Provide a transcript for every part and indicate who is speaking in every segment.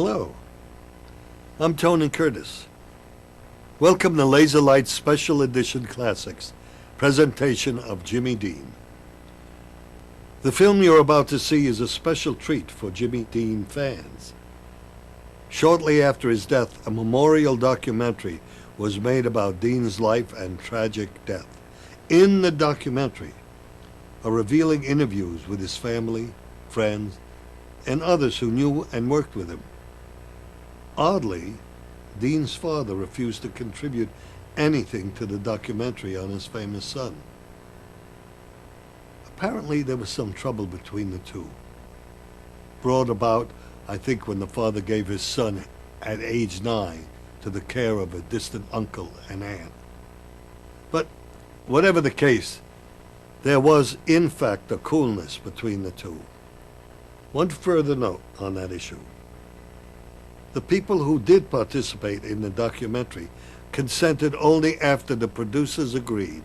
Speaker 1: Hello, I'm Tony Curtis. Welcome to Laserlight's Special Edition Classics, presentation of Jimmy Dean. The film you're about to see is a special treat for Jimmy Dean fans. Shortly after his death, a memorial documentary was made about Dean's life and tragic death. In the documentary are revealing interviews with his family, friends, and others who knew and worked with him. Oddly, Dean's father refused to contribute anything to the documentary on his famous son. Apparently, there was some trouble between the two, brought about, I think, when the father gave his son at age 9 to the care of a distant uncle and aunt. But whatever the case, there was, in fact, a coolness between the two. One further note on that issue. The people who did participate in the documentary consented only after the producers agreed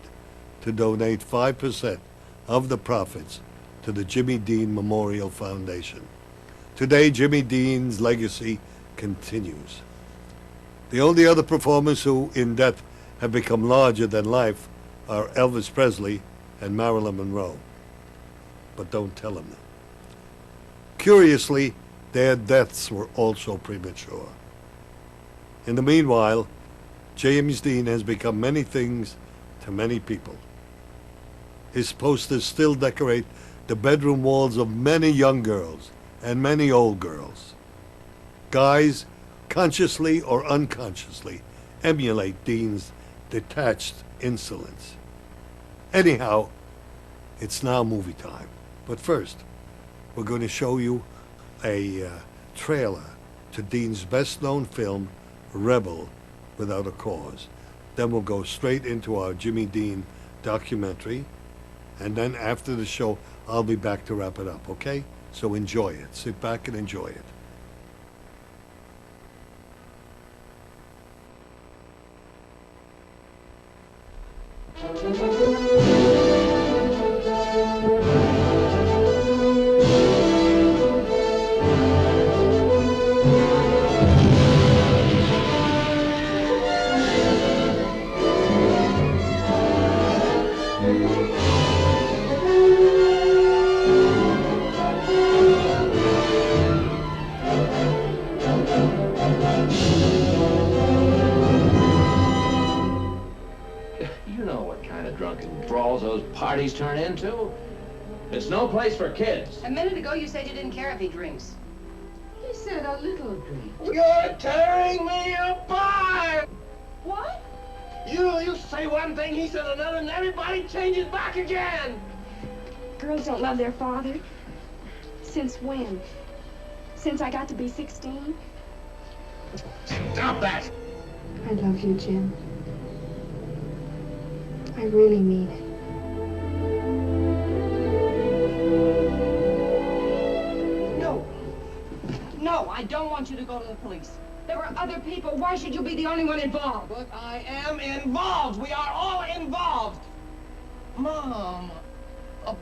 Speaker 1: to donate 5% of the profits to the Jimmy Dean Memorial Foundation. Today, Jimmy Dean's legacy continues. The only other performers who, in death, have become larger than life are Elvis Presley and Marilyn Monroe. But don't tell them that. Curiously, their deaths were also premature. In the meanwhile, James Dean has become many things to many people. His posters still decorate the bedroom walls of many young girls and many old girls. Guys, consciously or unconsciously, emulate Dean's detached insolence. Anyhow, it's now movie time. But first, we're going to show you a trailer to Dean's best-known film, Rebel Without a Cause. Then we'll go straight into our Jimmy Dean documentary, and then after the show, I'll be back to wrap it up, okay? So enjoy it. Sit back and enjoy it.
Speaker 2: Parties turn into. It's no place for kids.
Speaker 3: A minute ago, you said you didn't care if he drinks.
Speaker 4: He said a little drink.
Speaker 2: You're tearing me apart!
Speaker 3: What?
Speaker 2: You say one thing, he says another, and everybody changes back again!
Speaker 4: Girls don't love their father. Since when? Since I got to be 16?
Speaker 2: Stop that!
Speaker 4: I love you, Jim. I really mean it.
Speaker 3: No, I don't want you to go to the police. There were other people. Why should you be the only one involved?
Speaker 2: But I am involved. We are all involved. Mom, a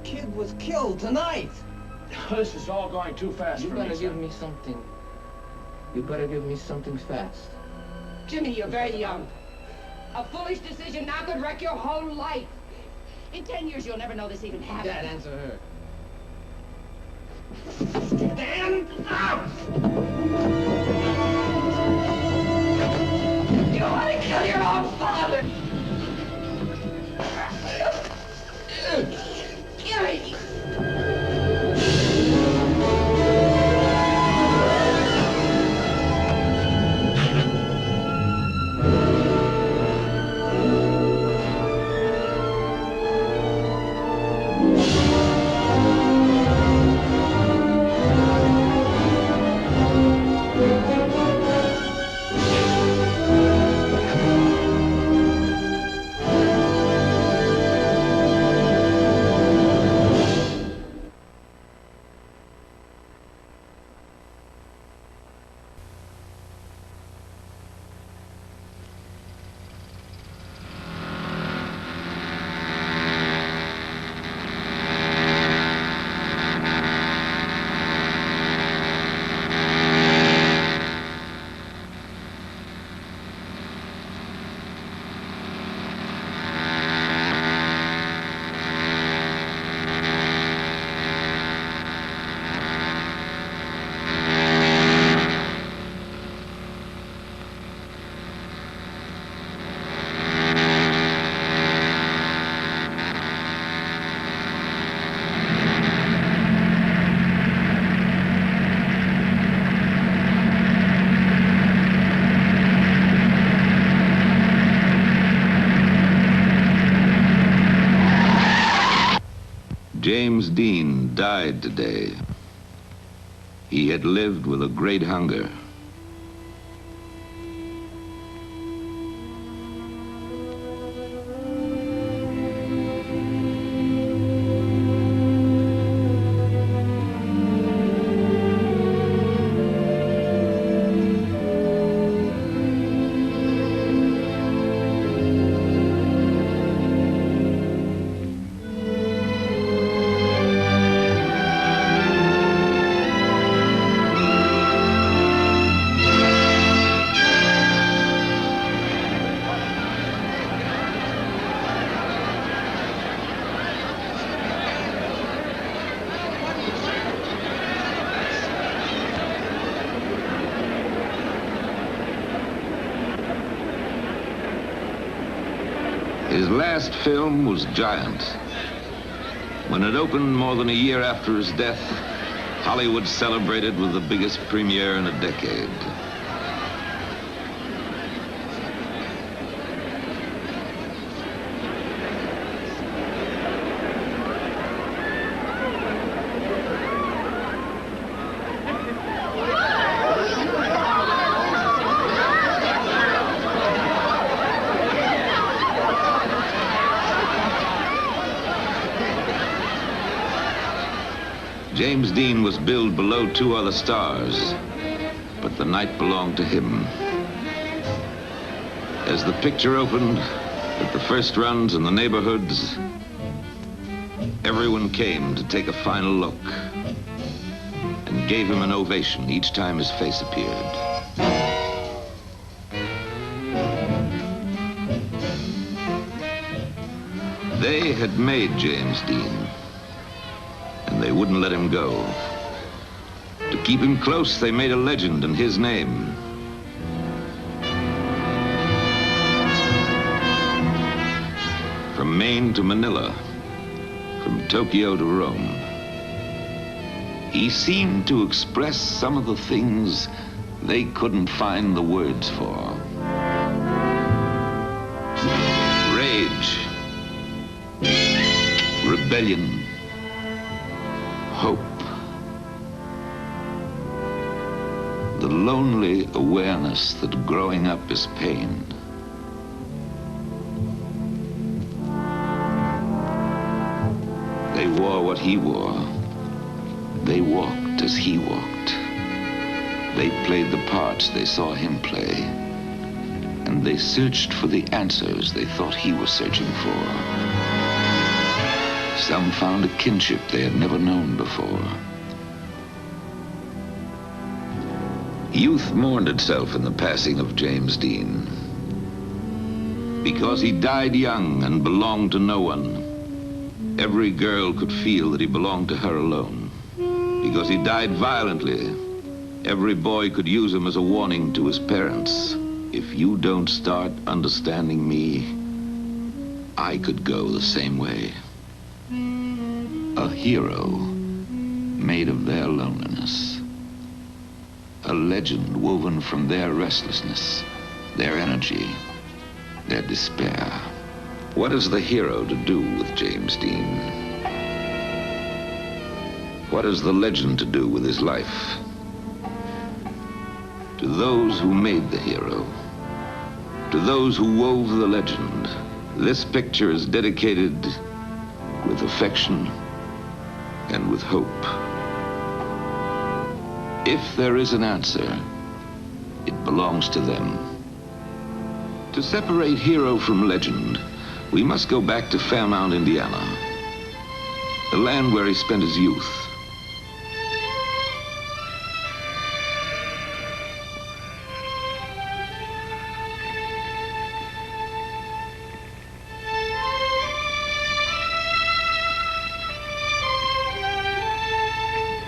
Speaker 2: kid was killed tonight. This is all going too fast for me.
Speaker 5: You better give me something. You better give me something fast.
Speaker 3: Jimmy, you're very young. A foolish decision now could wreck your whole life. In 10 years, you'll never know this even happened.
Speaker 5: Dad, answer her.
Speaker 2: Stand up!
Speaker 3: You want to kill your own father! Jimmy!
Speaker 6: James Dean died today. He had lived with a great hunger. His last film was Giant. When it opened more than a year after his death, Hollywood celebrated with the biggest premiere in a decade. James Dean was billed below two other stars, but the night belonged to him. As the picture opened, at the first runs in the neighborhoods, everyone came to take a final look and gave him an ovation each time his face appeared. They had made James Dean, and they wouldn't let him go. To keep him close, they made a legend in his name. From Maine to Manila, from Tokyo to Rome, he seemed to express some of the things they couldn't find the words for. Rage, rebellion, hope. The lonely awareness that growing up is pain. They wore what he wore. They walked as he walked. They played the parts they saw him play. And they searched for the answers they thought he was searching for. Some found a kinship they had never known before. Youth mourned itself in the passing of James Dean. Because he died young and belonged to no one, every girl could feel that he belonged to her alone. Because he died violently, every boy could use him as a warning to his parents. If you don't start understanding me, I could go the same way. A hero made of their loneliness. A legend woven from their restlessness, their energy, their despair. What has the hero to do with James Dean? What has the legend to do with his life? To those who made the hero, to those who wove the legend, this picture is dedicated with affection and with hope. If there is an answer, it belongs to them. To separate hero from legend, we must go back to Fairmount, Indiana, the land where he spent his youth.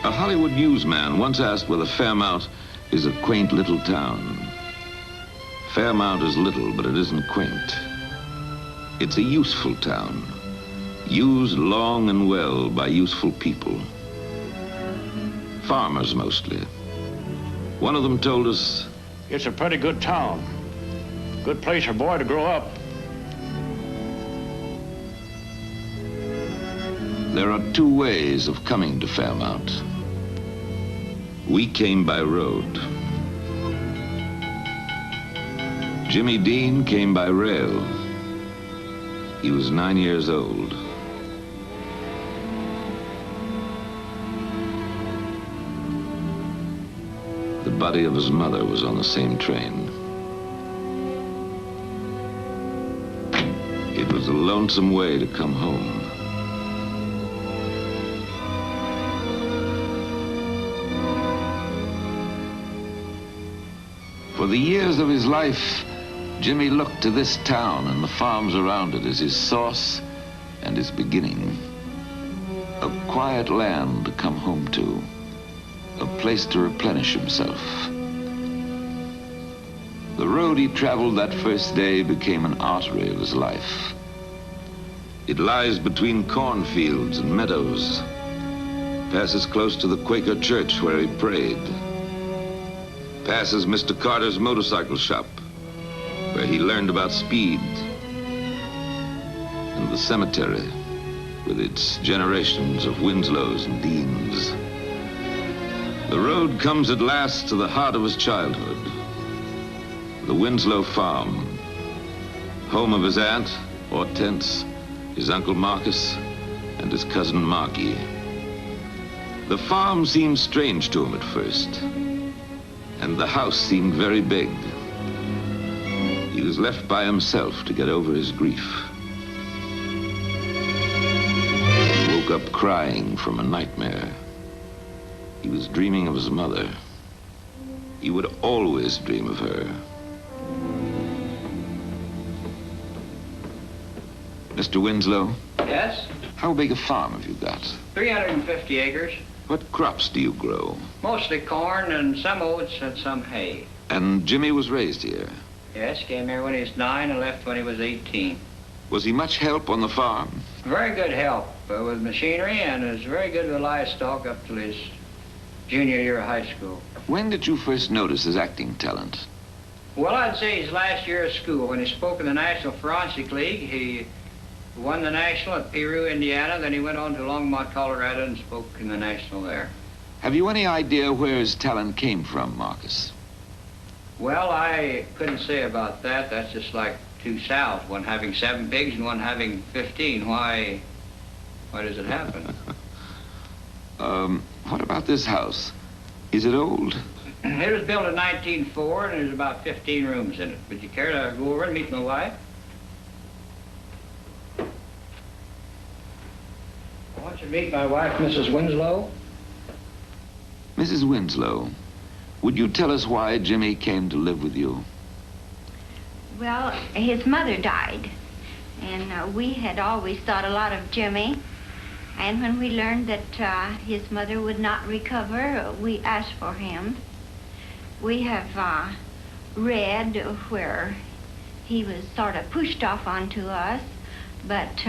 Speaker 6: A Hollywood newsman once asked whether Fairmount is a quaint little town. Fairmount is little, but it isn't quaint. It's a useful town, used long and well by useful people. Farmers mostly. One of them told us,
Speaker 7: "It's a pretty good town. Good place for a boy to grow up."
Speaker 6: There are two ways of coming to Fairmount. We came by road. Jimmy Dean came by rail. He was 9 years old. The body of his mother was on the same train. It was a lonesome way to come home. For the years of his life, Jimmy looked to this town and the farms around it as his source and his beginning. A quiet land to come home to, a place to replenish himself. The road he traveled that first day became an artery of his life. It lies between cornfields and meadows, passes close to the Quaker church where he prayed, passes Mr. Carter's motorcycle shop, where he learned about speed, and the cemetery with its generations of Winslows and Deans. The road comes at last to the heart of his childhood, the Winslow farm, home of his aunt, Hortense, his uncle Marcus, and his cousin Marky. The farm seemed strange to him at first, and the house seemed very big. He was left by himself to get over his grief. He woke up crying from a nightmare. He was dreaming of his mother. He would always dream of her. Mr. Winslow?
Speaker 5: Yes?
Speaker 6: How big a farm have you got?
Speaker 5: 350 acres.
Speaker 6: What crops do you grow?
Speaker 5: Mostly corn and some oats and some hay.
Speaker 6: And Jimmy was raised here.
Speaker 5: Yes, came here when he was 9 and left when he was 18.
Speaker 6: Was he much help on the farm?
Speaker 5: Very good help with machinery and was very good with livestock up till his junior year of high school.
Speaker 6: When did you first notice his acting talent?
Speaker 5: Well, I'd say his last year of school. When he spoke in the National Forensic League, he won the National at Peru, Indiana. Then he went on to Longmont, Colorado, and spoke in the National there.
Speaker 6: Have you any idea where his talent came from, Marcus?
Speaker 5: Well, I couldn't say about that. That's just like two sows, one having 7 pigs and one having 15. Why does it happen?
Speaker 6: What about this house? Is it old?
Speaker 5: It was built in 1904, and there's about 15 rooms in it. Would you care to go over and meet my wife? I want you to meet my wife, Mrs. Winslow.
Speaker 6: Mrs. Winslow, would you tell us why Jimmy came to live with you?
Speaker 8: Well, his mother died, and we had always thought a lot of Jimmy. And when we learned that his mother would not recover, we asked for him. We have read where he was sort of pushed off onto us, but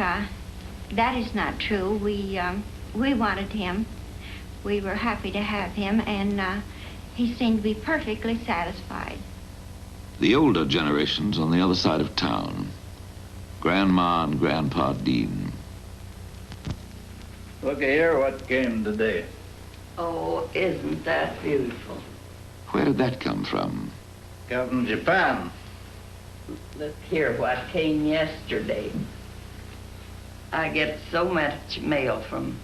Speaker 8: that is not true. We wanted him. We were happy to have him, and he seemed to be perfectly satisfied.
Speaker 6: The older generations on the other side of town. Grandma and Grandpa Dean.
Speaker 9: Look here, what came today?
Speaker 10: Oh, isn't that beautiful?
Speaker 6: Where did that come from?
Speaker 9: Come from Japan.
Speaker 10: Look here what came yesterday. I get so much mail from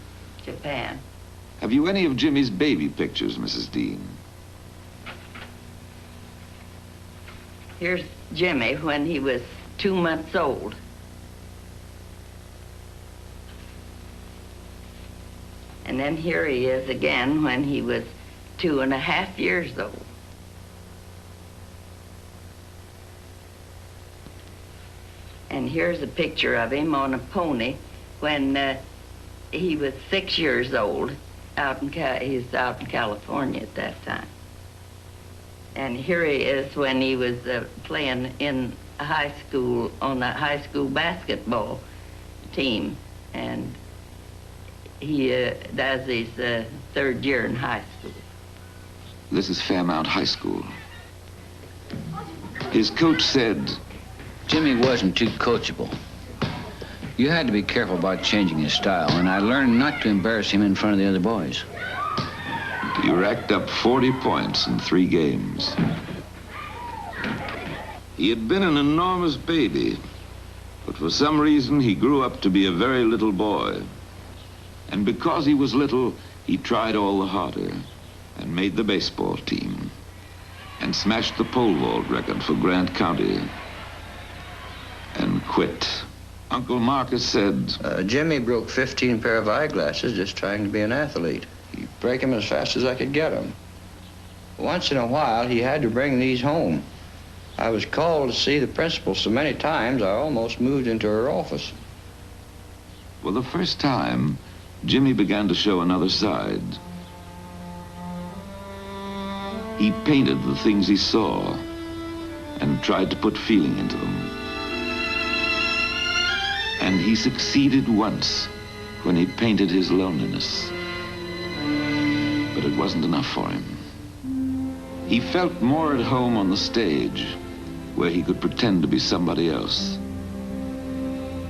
Speaker 10: Japan.
Speaker 6: Have you any of Jimmy's baby pictures, Mrs. Dean?
Speaker 10: Here's Jimmy when he was 2 months old. And then here he is again when he was 2.5 years old. And here's a picture of him on a pony when he was 6 years old. He was out in California at that time. And here he is when he was playing in high school, on the high school basketball team. And he does his 3rd year in high school.
Speaker 6: This is Fairmount High School. His coach said,
Speaker 11: Jimmy wasn't too coachable.
Speaker 5: You had to be careful about changing his style, and I learned not to embarrass him in front of the other boys.
Speaker 6: He racked up 40 points in 3 games. He had been an enormous baby, but for some reason he grew up to be a very little boy. And because he was little, he tried all the harder and made the baseball team and smashed the pole vault record for Grant County and quit. Uncle Marcus said,
Speaker 5: Jimmy broke 15 pair of eyeglasses just trying to be an athlete. He'd break them as fast as I could get them. Once in a while, he had to bring these home. I was called to see the principal so many times, I almost moved into her office.
Speaker 6: For the first time, Jimmy began to show another side. He painted the things he saw and tried to put feeling into them. And he succeeded once when he painted his loneliness. But it wasn't enough for him. He felt more at home on the stage, where he could pretend to be somebody else.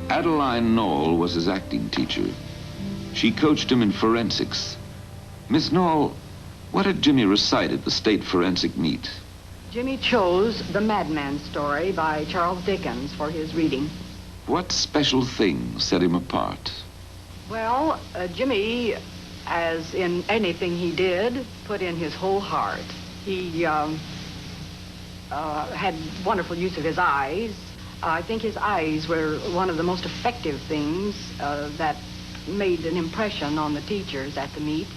Speaker 6: Adeline Knoll was his acting teacher. She coached him in forensics. Miss Knoll, what had Jimmy recite at the state forensic meet?
Speaker 11: Jimmy chose The Madman Story by Charles Dickens for his reading.
Speaker 6: What special thing set him apart?
Speaker 11: Well, Jimmy, as in anything he did, put in his whole heart. He had wonderful use of his eyes. I think his eyes were one of the most effective things that made an impression on the teachers at the meet.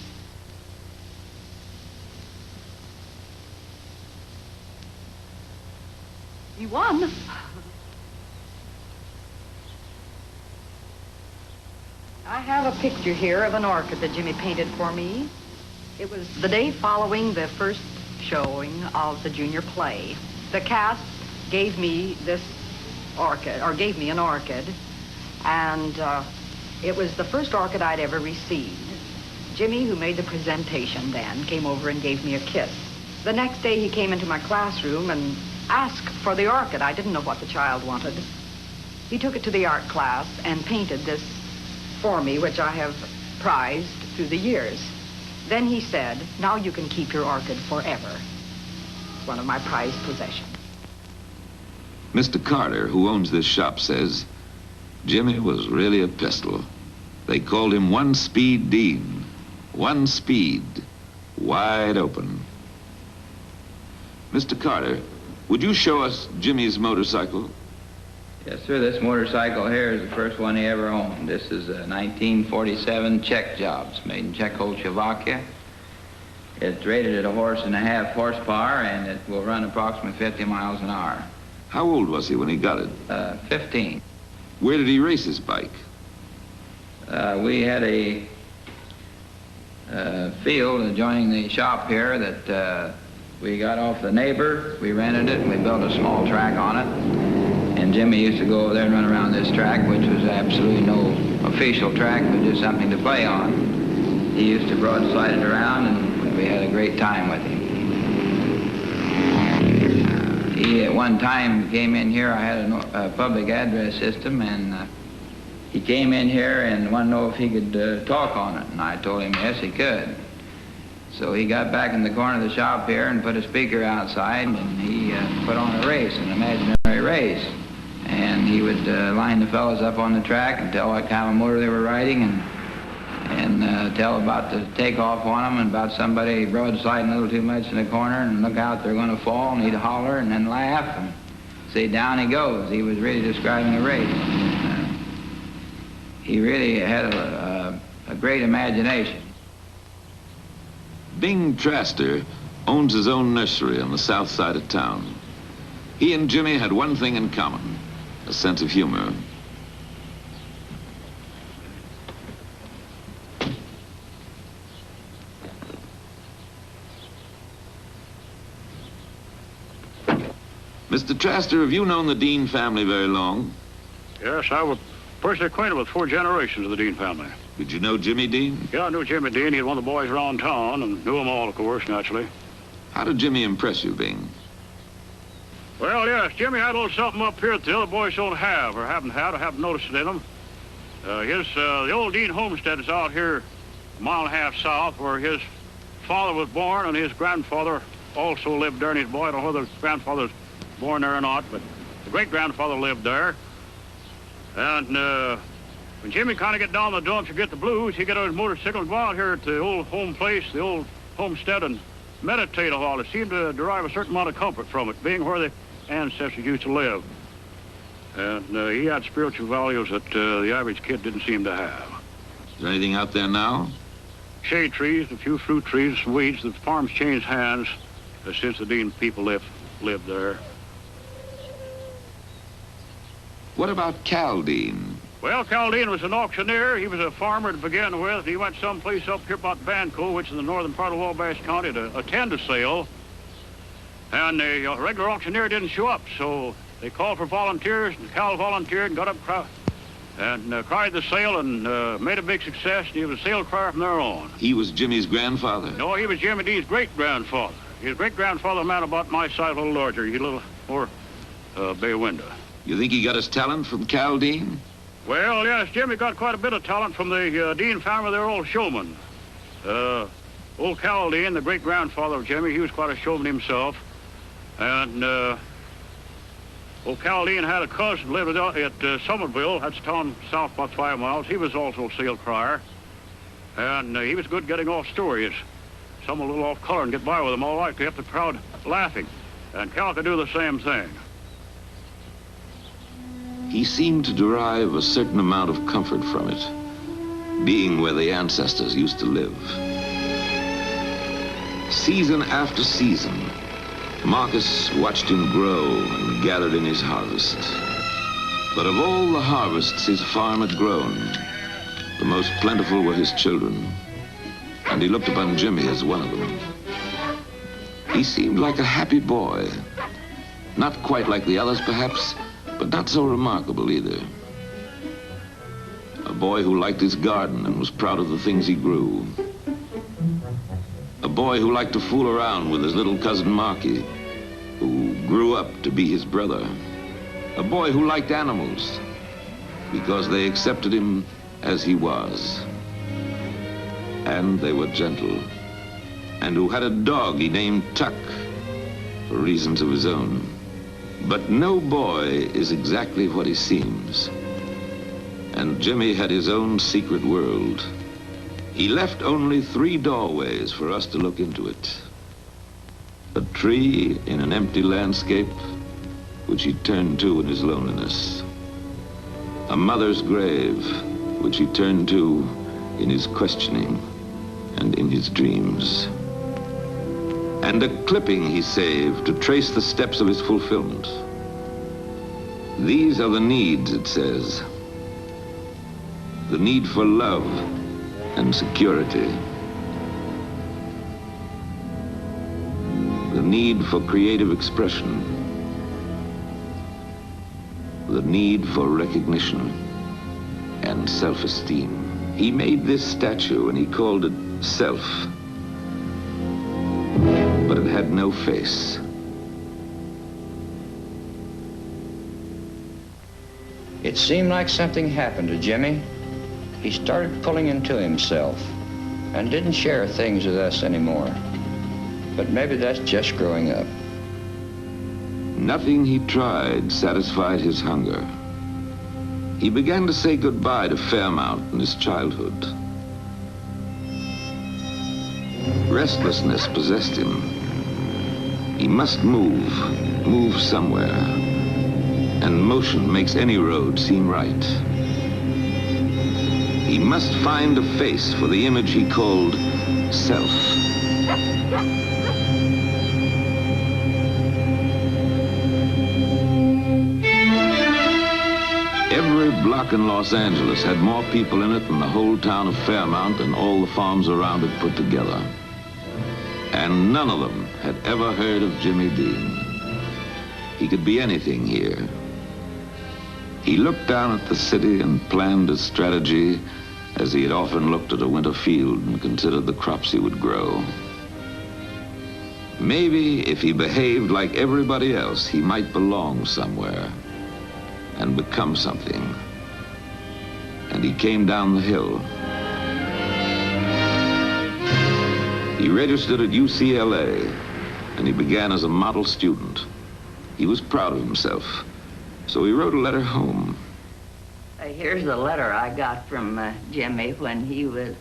Speaker 11: He won. I have a picture here of an orchid that Jimmy painted for me. It was the day following the first showing of the junior play. The cast gave me this orchid, or gave me an orchid, and it was the first orchid I'd ever received. Jimmy, who made the presentation then, came over and gave me a kiss. The next day he came into my classroom and asked for the orchid. I didn't know what the child wanted. He took it to the art class and painted this for me, which I have prized through the years. Then he said, now you can keep your orchid forever. It's one of my prized possessions.
Speaker 6: Mr. Carter, who owns this shop, says Jimmy was really a pistol. They called him One Speed Dean. One speed, wide open. Mr. Carter, would you show us Jimmy's motorcycle?
Speaker 5: Yes, sir. This motorcycle here is the first one he ever owned. This is a 1947 Czech job. It's made in Czechoslovakia. It's rated at 1.5 horsepower, and it will run approximately 50 miles an hour.
Speaker 6: How old was he when he got it?
Speaker 5: 15.
Speaker 6: Where did he race his bike?
Speaker 5: We had a field adjoining the shop here that we got off the neighbor. We rented it, and we built a small track on it. And Jimmy used to go over there and run around this track, which was absolutely no official track, but just something to play on. He used to broadside it around, and we had a great time with him. He at one time came in here. I had a public address system, and he came in here and wanted to know if he could talk on it. And I told him yes, he could. So he got back in the corner of the shop here and put a speaker outside, and he put on a race, an imaginary race. And he would line the fellas up on the track and tell what kind of motor they were riding, and tell about the takeoff on them, and about somebody broadsiding a little too much in the corner, and look out, they're going to fall, and he'd holler and then laugh and say, down he goes. He was really describing a race. He really had a great imagination.
Speaker 6: Bing Traster owns his own nursery on the south side of town. He and Jimmy had one thing in common, a sense of humor. Mr. Traster, have you known the Dean family very long?
Speaker 7: Yes, I was personally acquainted with 4 generations of the Dean family.
Speaker 6: Did you know Jimmy Dean?
Speaker 7: Yeah, I knew Jimmy Dean. He was one of the boys around town, and knew them all, of course, naturally.
Speaker 6: How did Jimmy impress you, Bing?
Speaker 7: Well, yes, Jimmy had a little something up here that the other boys don't have, or haven't had, or haven't noticed it in them. The old Dean homestead is out here a mile and a half south where his father was born and his grandfather also lived there. And his boy, I don't know whether his grandfather was born there or not, but the great-grandfather lived there. And when Jimmy kind of get down the dumps or get the blues, he'd get on his motorcycle and go out here at the old home place, the old homestead, and meditate a while. It seemed to derive a certain amount of comfort from it, being where the ancestors used to live. And he had spiritual values that the average kid didn't seem to have.
Speaker 6: Is there anything out there now?
Speaker 7: Shade trees, a few fruit trees, some weeds. The farm's changed hands since the Dean people lived there.
Speaker 6: What about Cal Dean?
Speaker 7: Well, Cal Dean was an auctioneer. He was a farmer to begin with. He went someplace up here about Banco, which is in the northern part of Wabash County, to attend a sale. And the regular auctioneer didn't show up, so they called for volunteers, and Cal volunteered and got up and cried the sale and made a big success, and he was a sale crier from there on.
Speaker 6: He was Jimmy's grandfather?
Speaker 7: No, he was Jimmy Dean's great-grandfather. His great-grandfather, a man about my size, a little larger, a little more bay window.
Speaker 6: You think he got his talent from Cal Dean?
Speaker 7: Well, yes, Jimmy got quite a bit of talent from the Dean family. They're all showmen. Old Cal Dean, the great-grandfather of Jimmy, he was quite a showman himself. And old Cal Dean had a cousin who lived at Somerville. That's a town south about 5 miles. He was also a sale crier. And he was good getting off stories. Some a little off color and get by with them all right, kept the crowd laughing. And Cal could do the same thing.
Speaker 6: He seemed to derive a certain amount of comfort from it, being where the ancestors used to live. Season after season, Marcus watched him grow and gathered in his harvest. But of all the harvests his farm had grown, the most plentiful were his children, and he looked upon Jimmy as one of them. He seemed like a happy boy, not quite like the others perhaps, but not so remarkable either. A boy who liked his garden and was proud of the things he grew. A boy who liked to fool around with his little cousin Marky, who grew up to be his brother. A boy who liked animals because they accepted him as he was. And they were gentle. And who had a dog he named Tuck for reasons of his own. But no boy is exactly what he seems. And Jimmy had his own secret world. He left only 3 doorways for us to look into it. A tree in an empty landscape, which he turned to in his loneliness. A mother's grave, which he turned to in his questioning and in his dreams. And a clipping he saved to trace the steps of his fulfillment. These are the needs, it says. The need for love and security. The need for creative expression. The need for recognition and self-esteem. He made this statue and he called it Self. But it had no face.
Speaker 12: It seemed like something happened to Jimmy. He started pulling into himself and didn't share things with us anymore. But maybe that's just growing up.
Speaker 6: Nothing he tried satisfied his hunger. He began to say goodbye to Fairmount in his childhood. Restlessness possessed him. He must move somewhere. And motion makes any road seem right. He must find a face for the image he called Self. Every block in Los Angeles had more people in it than the whole town of Fairmount and all the farms around it put together. And none of them had ever heard of Jimmy Dean. He could be anything here. He looked down at the city and planned his strategy as he had often looked at a winter field and considered the crops he would grow. Maybe if he behaved like everybody else, he might belong somewhere and become something. and he came down the hill. He registered at UCLA, and he began as a model student. He was proud of himself, so he wrote a letter home.
Speaker 10: Here's a letter I got from Jimmy when he was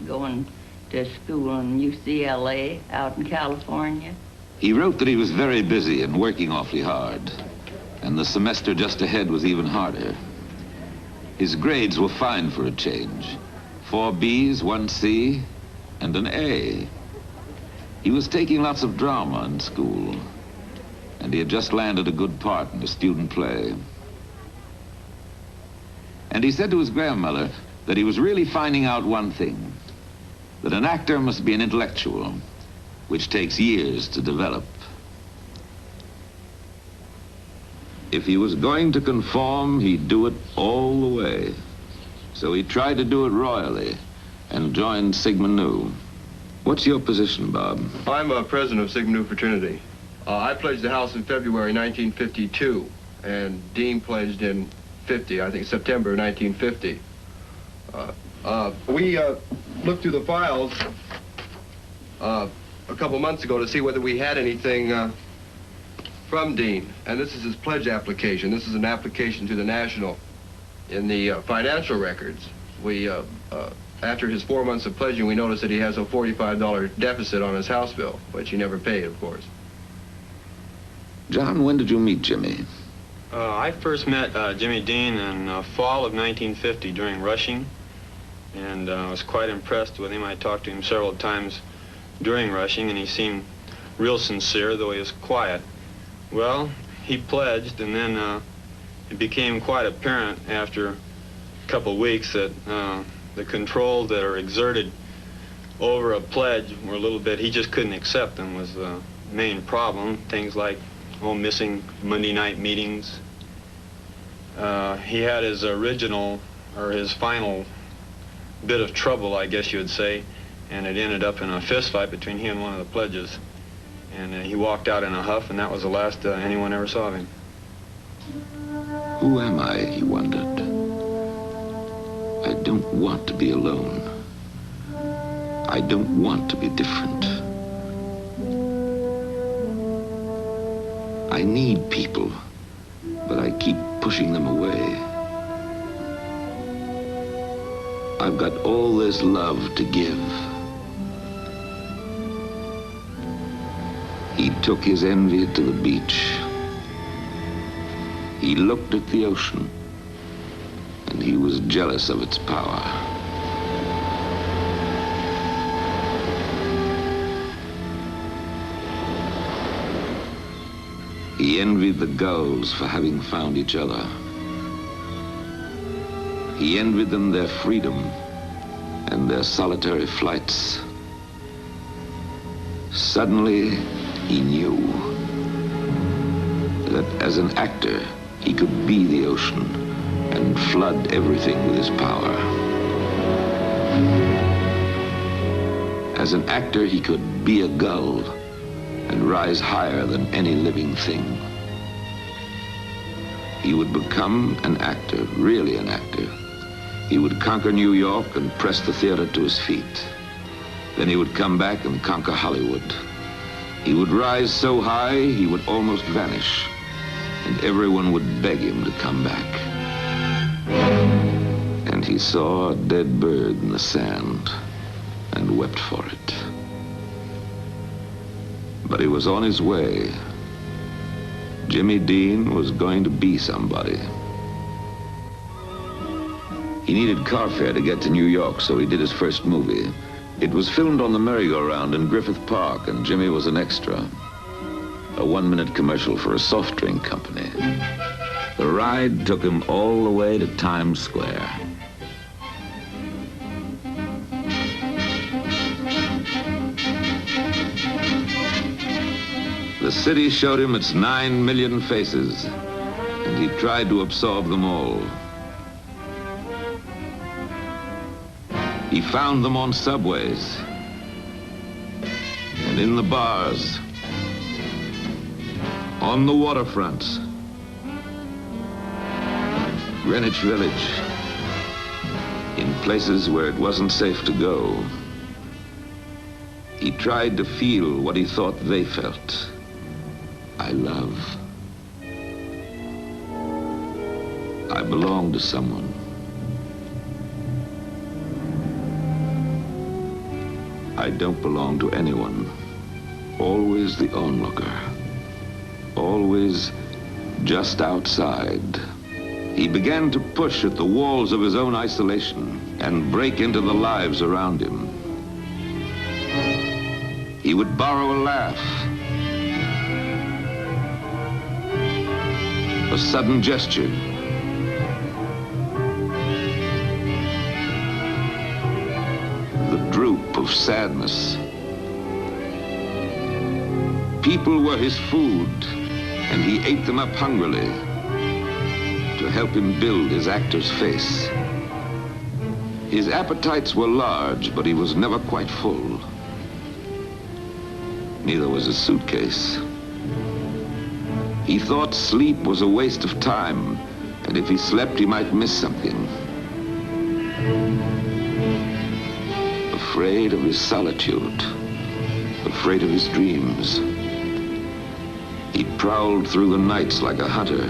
Speaker 10: going to school in UCLA out in California.
Speaker 6: He wrote that he was very busy and working awfully hard, and the semester just ahead was even harder. His grades were fine for a change. 4 B's, 1 C, and an A. He was taking lots of drama in school, and he had just landed a good part in a student play. And he said to his grandmother that he was really finding out one thing, that an actor must be an intellectual, which takes years to develop. If he was going to conform, he'd do it all the way. So he tried to do it royally and joined Sigma Nu. What's your position, Bob?
Speaker 13: I'm president of Sigma Nu Fraternity. I pledged the house in February 1952, and Dean pledged in September 1950. We looked through the files a couple months ago to see whether we had anything from Dean, and this is his pledge application. This is an application to the National. In the financial records, we, after his 4 months of pledging, we noticed that he has a $45 deficit on his house bill, which he never paid, of course.
Speaker 6: John, when did you meet Jimmy?
Speaker 14: I first met Jimmy Dean in fall of 1950 during rushing, and I was quite impressed with him. I talked to him several times during rushing, and he seemed real sincere, though he was quiet. Well, he pledged, and then it became quite apparent after a couple of weeks that the controls that are exerted over a pledge were a little bit, he just couldn't accept them was the main problem. Things like, missing Monday night meetings. He had his original, or his final bit of trouble, I guess you would say, and it ended up in a fist fight between he and one of the pledges. And he walked out in a huff, and that was the last anyone ever saw of him.
Speaker 6: Who am I, he wondered. I don't want to be alone. I don't want to be different. I need people, but I keep pushing them away. I've got all this love to give. He took his envy to the beach. He looked at the ocean, and he was jealous of its power. He envied the gulls for having found each other. He envied them their freedom and their solitary flights. Suddenly, he knew that as an actor, he could be the ocean and flood everything with his power. As an actor, he could be a gull and rise higher than any living thing. He would become an actor, really an actor. He would conquer New York and press the theater to his feet. Then he would come back and conquer Hollywood. He would rise so high, he would almost vanish, and everyone would beg him to come back. And he saw a dead bird in the sand and wept for it. But he was on his way. Jimmy Dean was going to be somebody. He needed car fare to get to New York, so he did his first movie. It was filmed on the merry-go-round in Griffith Park, and Jimmy was an extra. A 1-minute commercial for a soft drink company. The ride took him all the way to Times Square. The city showed him its 9 million faces, and he tried to absorb them all. He found them on subways, and in the bars, on the waterfronts, Greenwich Village, in places where it wasn't safe to go. He tried to feel what he thought they felt. I love. I belong to someone. I don't belong to anyone. Always the onlooker. Always just outside. He began to push at the walls of his own isolation and break into the lives around him. He would borrow a laugh, a sudden gesture, the droop of sadness. People were his food, and he ate them up hungrily to help him build his actor's face. His appetites were large, but he was never quite full. Neither was his suitcase. He thought sleep was a waste of time, and if he slept, he might miss something. Afraid of his solitude, afraid of his dreams. He prowled through the nights like a hunter.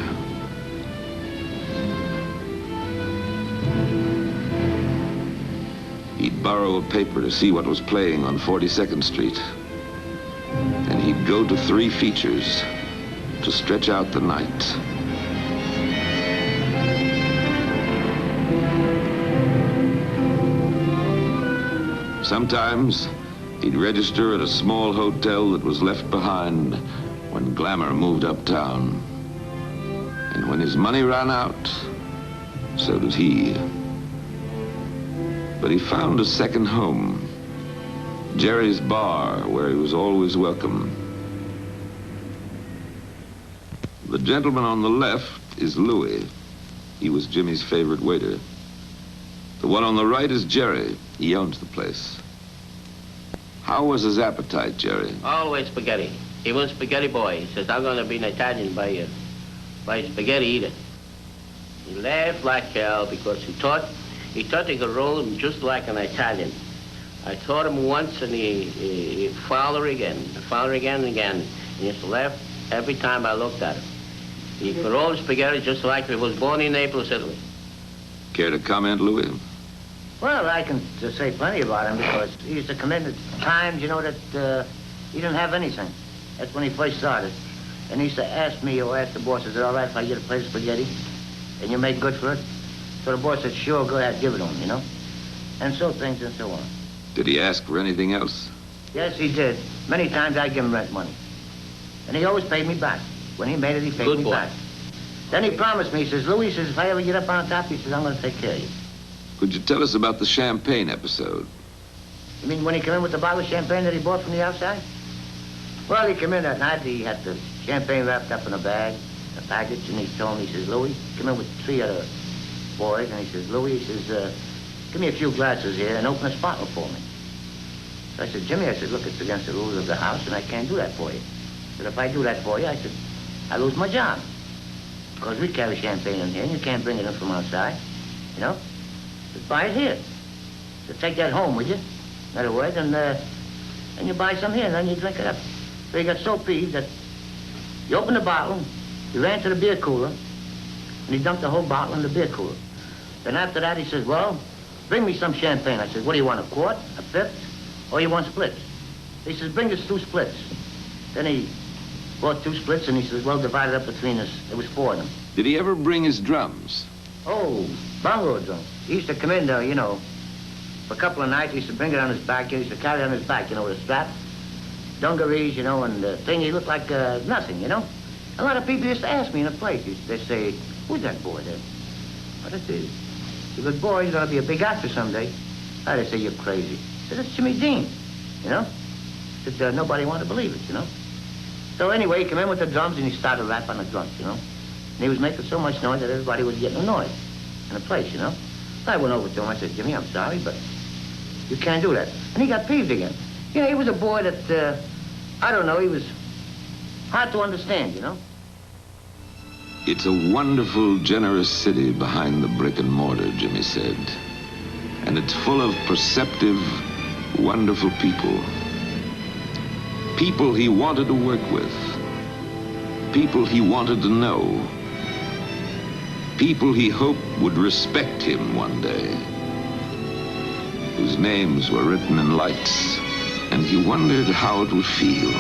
Speaker 6: He'd borrow a paper to see what was playing on 42nd Street. And he'd go to 3 features to stretch out the night. Sometimes he'd register at a small hotel that was left behind when glamour moved uptown. And when his money ran out, so did he. But he found a second home. Jerry's bar, where he was always welcome. The gentleman on the left is Louis. He was Jimmy's favorite waiter. The one on the right is Jerry. He owns the place. How was his appetite, Jerry?
Speaker 15: Always spaghetti. He was a spaghetti boy. He says, I'm going to be an Italian by spaghetti eater. He laughed like hell because he thought he could roll him just like an Italian. I taught him once, and he followed again and again. And he used to laugh every time I looked at him. He could roll the spaghetti just like if he was born in Naples, Italy.
Speaker 6: Care to comment, Louis?
Speaker 16: Well, I can just say plenty about him because he used to come in at times, you know, that he didn't have anything. That's when he first started. And he used to ask me or ask the boss, is it all right if I get a plate of spaghetti? And you make good for it? So the boss said, sure, go ahead, give it to him, you know? And so things and so on.
Speaker 6: Did he ask for anything else?
Speaker 16: Yes, he did. Many times I give him rent money. And he always paid me back. When he made it, he paid me back. Then he promised me, he says, Louis, he says, if I ever get up on top, he says, I'm going to take care of you.
Speaker 6: Could you tell us about the champagne episode?
Speaker 16: You mean when he came in with the bottle of champagne that he bought from the outside? Well, he came in that night, he had the champagne wrapped up in a bag, a package, and he told me, he says, Louis, come in with 3 other boys, and he says, Louis, he says, give me a few glasses here and open this bottle for me. So I said, Jimmy, I said, look, it's against the rules of the house, and I can't do that for you. But if I do that for you, I said, I lose my job. Because we carry champagne in here, and you can't bring it in from outside, you know? Just buy it here. So take that home with you, in other words, and you buy some here, and then you drink it up. So he got so peeved that he opened the bottle, he ran to the beer cooler, and he dumped the whole bottle in the beer cooler. Then after that, he says, well, bring me some champagne. I said, what do you want, a quart, a fifth, or you want splits? He says, bring us 2 splits. Then he bought 2 splits, and he says, well, divide it up between us. There was 4 of them.
Speaker 6: Did he ever bring his drums?
Speaker 16: Oh, bongo drums. He used to come in there, you know, for a couple of nights. He used to bring it on his back. He used to carry it on his back, you know, with a strap. Dungarees, you know, and the thing, he looked like nothing, you know. A lot of people used to ask me in the place. They'd say, who's that boy there? What is it? He goes, boy, he's going to be a big actor someday. I'd say, you're crazy. I said, it's Jimmy Dean, you know. Said, nobody wanted to believe it, you know. So anyway, he came in with the drums, and he started to rap on the drums, you know. And he was making so much noise that everybody was getting annoyed in the place, you know. So I went over to him. I said, Jimmy, I'm sorry, but you can't do that. And he got peeved again. You know, he was a boy that, I don't know, he was hard to understand, you know.
Speaker 6: It's a wonderful, generous city behind the brick and mortar, Jimmy said. and it's full of perceptive, wonderful people. People he wanted to work with. People he wanted to know. People he hoped would respect him one day. Whose names were written in lights, and he wondered how it would feel.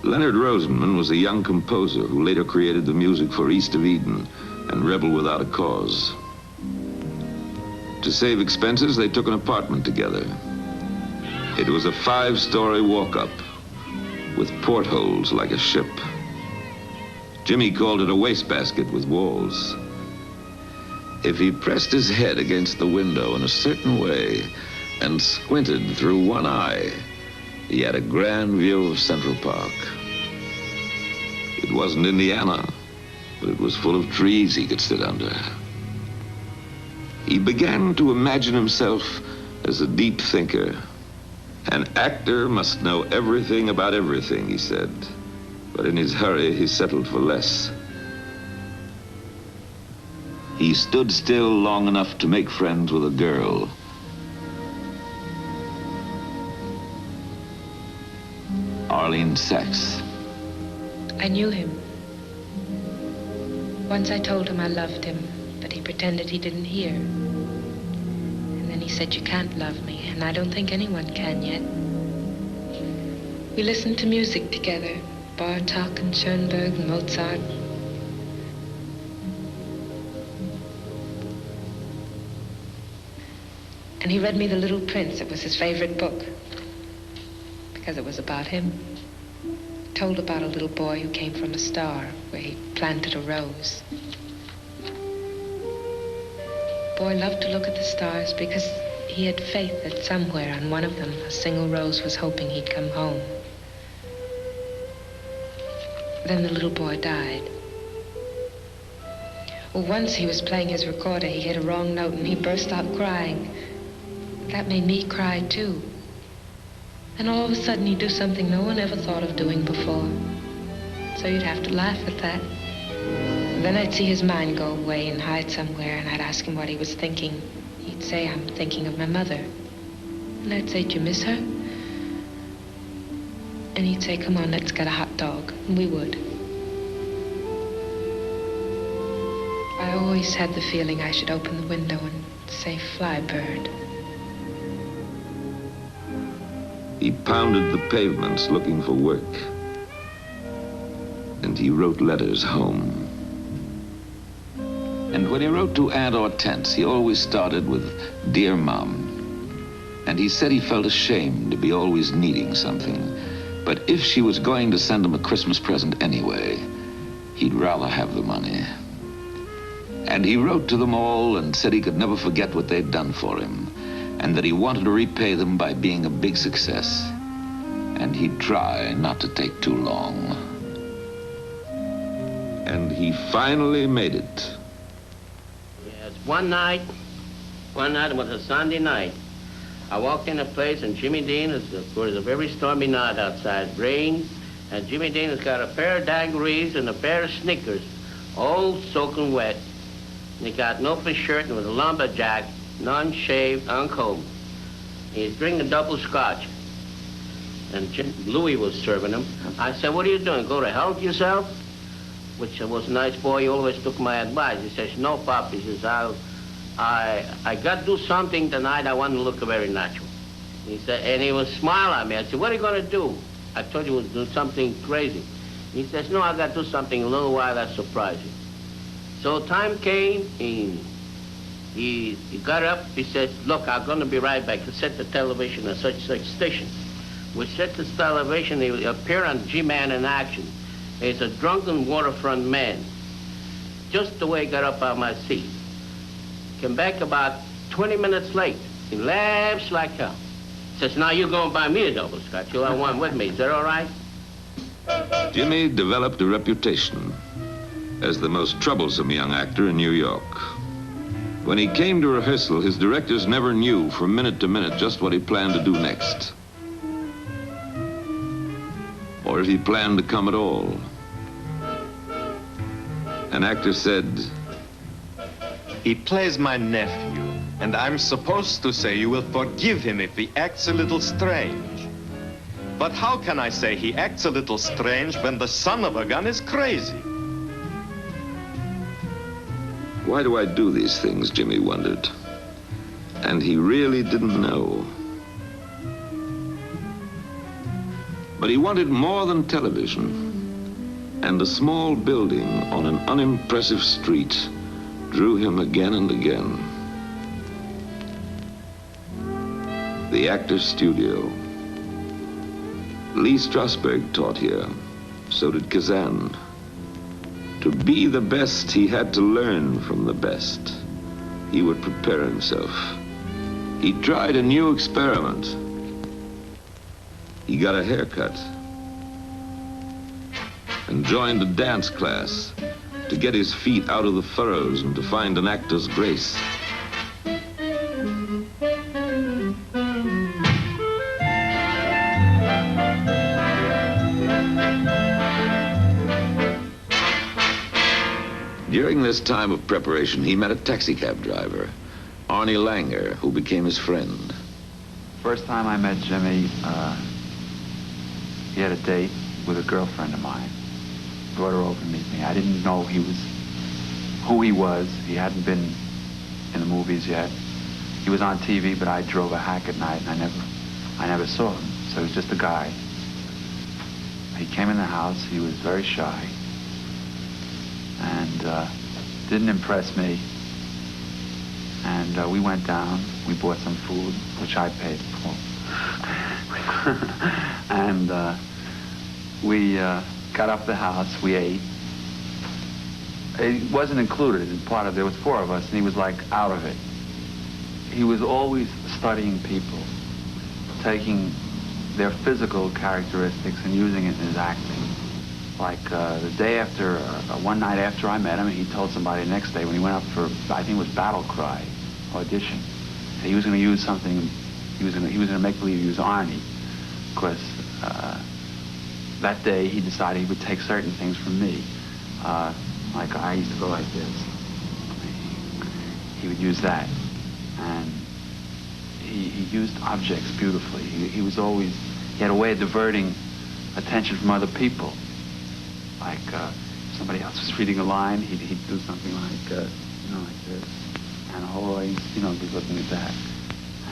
Speaker 6: Leonard Rosenman was a young composer who later created the music for East of Eden and Rebel Without a Cause. To save expenses, they took an apartment together. It was a 5-story walk-up with portholes like a ship. Jimmy called it a wastebasket with walls. If he pressed his head against the window in a certain way and squinted through one eye, he had a grand view of Central Park. It wasn't Indiana, but it was full of trees he could sit under. He began to imagine himself as a deep thinker. An actor must know everything about everything, he said. But in his hurry, he settled for less. He stood still long enough to make friends with a girl. Arlene Sachs.
Speaker 17: I knew him. Once I told him I loved him, but he pretended he didn't hear. And then he said, "You can't love me," and I don't think anyone can yet. We listened to music together, Bartok and Schoenberg and Mozart. And he read me The Little Prince. It was his favorite book, because it was about him. It told about a little boy who came from a star where he planted a rose. The boy loved to look at the stars because he had faith that somewhere on one of them a single rose was hoping he'd come home. Then the little boy died. Well, once he was playing his recorder, he hit a wrong note and he burst out crying. That made me cry too. And all of a sudden he'd do something no one ever thought of doing before. So you'd have to laugh at that. And then I'd see his mind go away and hide somewhere, and I'd ask him what he was thinking. He'd say, "I'm thinking of my mother." And I'd say, "Do you miss her?" And he'd say, "Come on, let's get a hot dog." And we would. I always had the feeling I should open the window and say, "Fly, bird."
Speaker 6: He pounded the pavements looking for work. And he wrote letters home. And when he wrote to Aunt Hortense, he always started with, "Dear Mom." And he said he felt ashamed to be always needing something. But if she was going to send him a Christmas present anyway, he'd rather have the money. And he wrote to them all and said he could never forget what they'd done for him, and that he wanted to repay them by being a big success. And he'd try not to take too long. And he finally made it.
Speaker 15: Yes, one night, it was a Sunday night. I walked in a place and Jimmy Dean, it was a very stormy night outside, rain, and Jimmy Dean has got a pair of dungarees and a pair of sneakers, all soaking wet. And he got an open shirt and was a lumberjack, non-shaved, uncombed. He's drinking a double scotch. And Louis was serving him. I said, "What are you doing? Go to help yourself?" Which was a nice boy. He always took my advice. He says, "No, Pop." He says, I got to do something tonight. I want to look very natural. He said, and he was smiling at me. I said, "What are you going to do?" I told you he was doing something crazy. He says, "No, I got to do something in a little while that surprised you." So time came, he got up, he said, "Look, I'm going to be right back. He set the television at such station. We set this television, he appeared on G-Man in action. He's a drunken waterfront man. Just the way he got up out of my seat. Came back about 20 minutes late. He laughs like hell. Says, "Now you're going to buy me a double scotch. You'll have one with me. Is that all right?"
Speaker 6: Jimmy developed a reputation as the most troublesome young actor in New York. When he came to rehearsal, his directors never knew from minute to minute just what he planned to do next. Or if he planned to come at all. An actor said,
Speaker 18: "He plays my nephew, and I'm supposed to say you will forgive him if he acts a little strange. But how can I say he acts a little strange when the son of a gun is crazy?"
Speaker 6: why do I do these things, Jimmy wondered. And he really didn't know. But he wanted more than television. And a small building on an unimpressive street drew him again and again. The Actors Studio. Lee Strasberg taught here. So did Kazan. To be the best, he had to learn from the best. He would prepare himself. He tried a new experiment. He got a haircut and joined a dance class to get his feet out of the furrows and to find an actor's grace. During this time of preparation, he met a taxicab driver, Arnie Langer, who became his friend.
Speaker 19: First time I met Jimmy, he had a date with a girlfriend of mine. Brought her over to meet me. I didn't know who he was. He hadn't been in the movies yet. He was on TV, but I drove a hack at night, and I never saw him. So he was just a guy. He came in the house. He was very shy, and didn't impress me. And we went down. We bought some food, which I paid for. And we got up the house. We ate. It wasn't included in part of it. There was 4 of us, and he was like out of it. He was always studying people, taking their physical characteristics and using it in his acting. Like the day after, one night after I met him, he told somebody the next day when he went up for, I think it was Battle Cry audition, that he was going to use something. He was going to make believe he was Arnie, because that day he decided he would take certain things from me. Like I used to go like this. He would use that, and he used objects beautifully. He was always, he had a way of diverting attention from other people. Like if somebody else was reading a line, he'd do something like, like this, and the whole audience, be looking at that.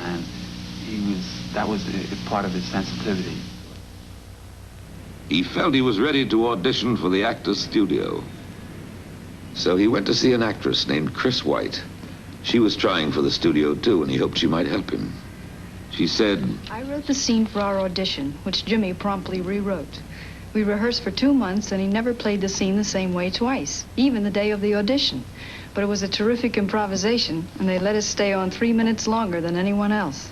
Speaker 19: And that was part of his sensitivity.
Speaker 6: He felt he was ready to audition for the Actors Studio. So he went to see an actress named Chris White. She was trying for the studio too, and he hoped she might help him. She said,
Speaker 20: "I wrote the scene for our audition, which Jimmy promptly rewrote. We rehearsed for 2 months, and he never played the scene the same way twice, even the day of the audition. But it was a terrific improvisation, and they let us stay on 3 minutes longer than anyone else."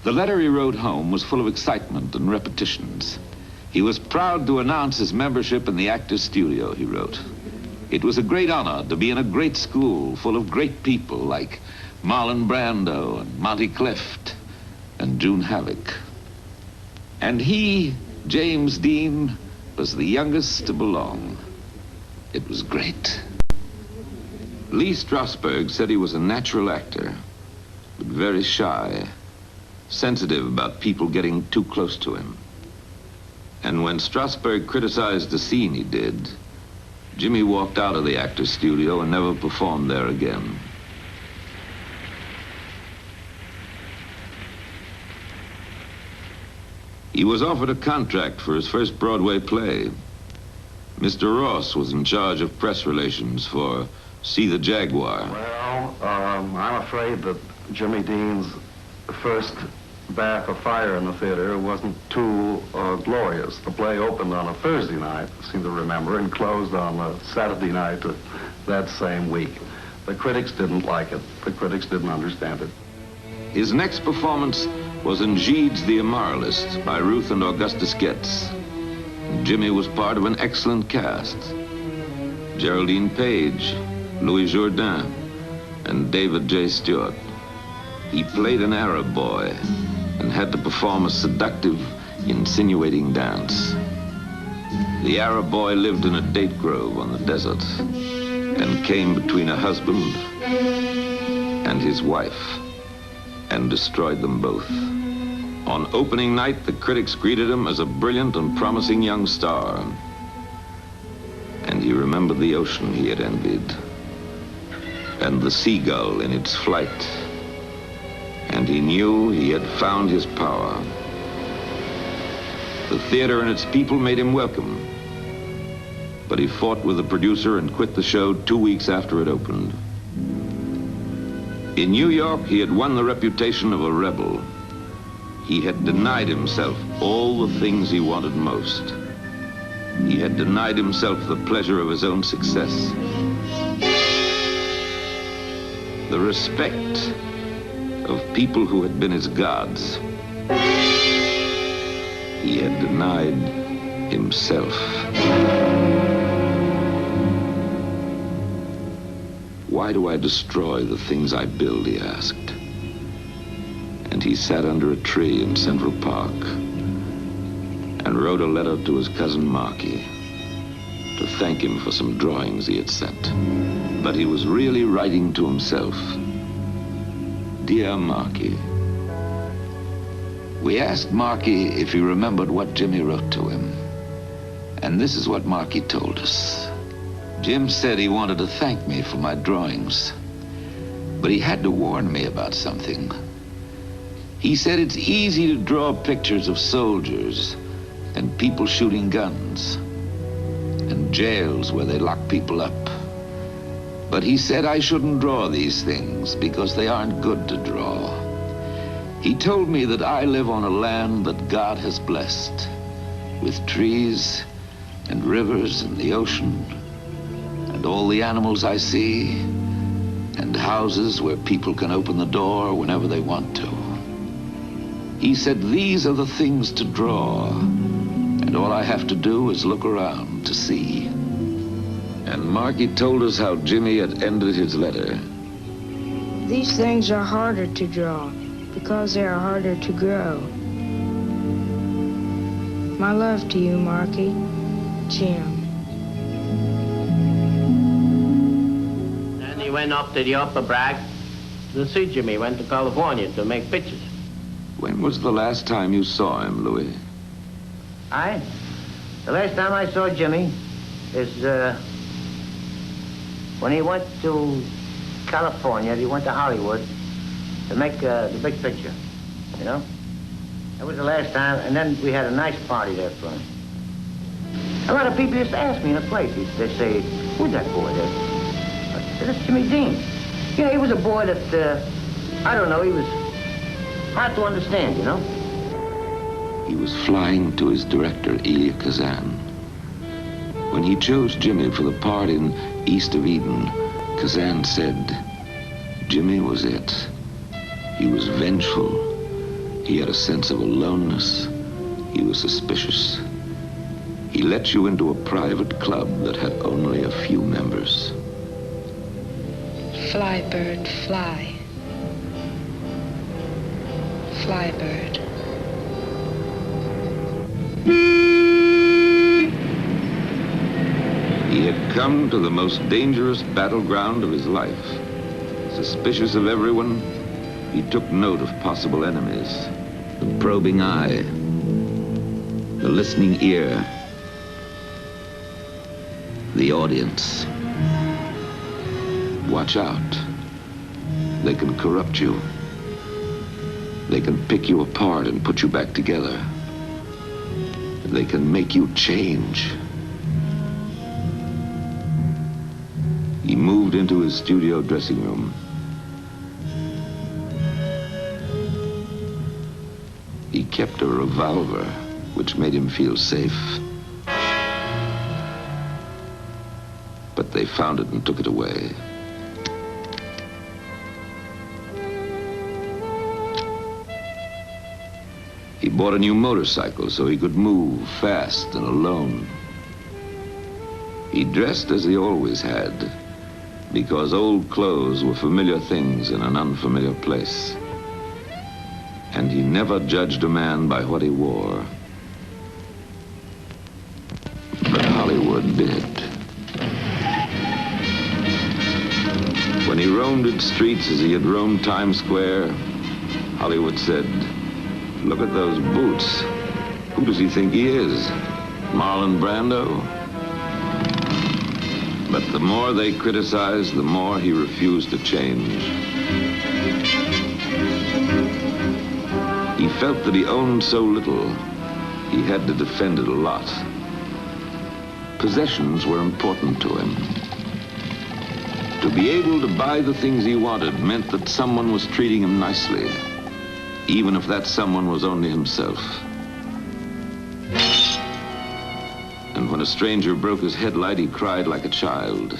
Speaker 6: The letter he wrote home was full of excitement and repetitions. He was proud to announce his membership in the Actors Studio, he wrote. It was a great honor to be in a great school full of great people like Marlon Brando and Monty Clift and June Havoc. And he, James Dean, was the youngest to belong. It was great. Lee Strasberg said he was a natural actor, but very shy, sensitive about people getting too close to him. And when Strasberg criticized the scene he did, Jimmy walked out of the Actors Studio and never performed there again. He was offered a contract for his first Broadway play. Mr. Ross was in charge of press relations for See the Jaguar.
Speaker 21: Well, I'm afraid that Jimmy Dean's first bath of fire in the theater wasn't too glorious. The play opened on a Thursday night, I seem to remember, and closed on a Saturday night that same week. The critics didn't like it. The critics didn't understand it.
Speaker 6: His next performance was in Gide's The Immoralist by Ruth and Augustus Getz. Jimmy was part of an excellent cast. Geraldine Page, Louis Jourdain, and David J. Stewart. He played an Arab boy and had to perform a seductive, insinuating dance. The Arab boy lived in a date grove on the desert and came between a husband and his wife and destroyed them both. On opening night, the critics greeted him as a brilliant and promising young star. And he remembered the ocean he had envied and the seagull in its flight. And he knew he had found his power. The theater and its people made him welcome. But he fought with the producer and quit the show 2 weeks after it opened. In New York, he had won the reputation of a rebel. He had denied himself all the things he wanted most. He had denied himself the pleasure of his own success. The respect of people who had been his gods. He had denied himself. Why do I destroy the things I build, he asked. And he sat under a tree in Central Park and wrote a letter to his cousin Marky to thank him for some drawings he had sent. But he was really writing to himself. Dear Marky.
Speaker 1: We asked Marky if he remembered what Jimmy wrote to him. And this is what Marky told us. Jim said he wanted to thank me for my drawings, but he had to warn me about something. He said it's easy to draw pictures of soldiers and people shooting guns and jails where they lock people up. But he said I shouldn't draw these things because they aren't good to draw. He told me that I live on a land that God has blessed, with trees and rivers and the ocean, and all the animals I see, and houses where people can open the door whenever they want to. He said these are the things to draw, and all I have to do is look around to see.
Speaker 6: And Marky told us how Jimmy had ended his letter.
Speaker 22: These things are harder to draw because they are harder to grow. My love to you, Marky. Jim.
Speaker 15: And he went up to the Upper Bragg to see Jimmy. Went to California to make pictures.
Speaker 6: When was the last time you saw him, Louis?
Speaker 16: The last time I saw Jimmy is when he went to California. He went to Hollywood to make the big picture, you know? That was the last time, and then we had a nice party there for him. A lot of people used to ask me in the place. They say, who's that boy there? I said, it's Jimmy Dean. You know, he was a boy that, I don't know, he was hard to understand, you know?
Speaker 6: He was flying to his director, Elia Kazan. When he chose Jimmy for the part in East of Eden, Kazan said, Jimmy was it. He was vengeful. He had a sense of aloneness. He was suspicious. He let you into a private club that had only a few members.
Speaker 17: Fly, bird, fly. Fly, bird.
Speaker 6: He had come to the most dangerous battleground of his life. Suspicious of everyone, he took note of possible enemies. The probing eye, the listening ear, the audience. Watch out. They can corrupt you. They can pick you apart and put you back together. They can make you change. He moved into his studio dressing room. He kept a revolver, which made him feel safe. But they found it and took it away. He bought a new motorcycle so he could move fast and alone. He dressed as he always had, because old clothes were familiar things in an unfamiliar place. And he never judged a man by what he wore, never did. When he roamed its streets as he had roamed Times Square, Hollywood said, "Look at those boots. Who does he think he is? Marlon Brando?" But the more they criticized, the more he refused to change. He felt that he owned so little, he had to defend it a lot. Possessions were important to him. To be able to buy the things he wanted meant that someone was treating him nicely, even if that someone was only himself. And when a stranger broke his headlight, he cried like a child,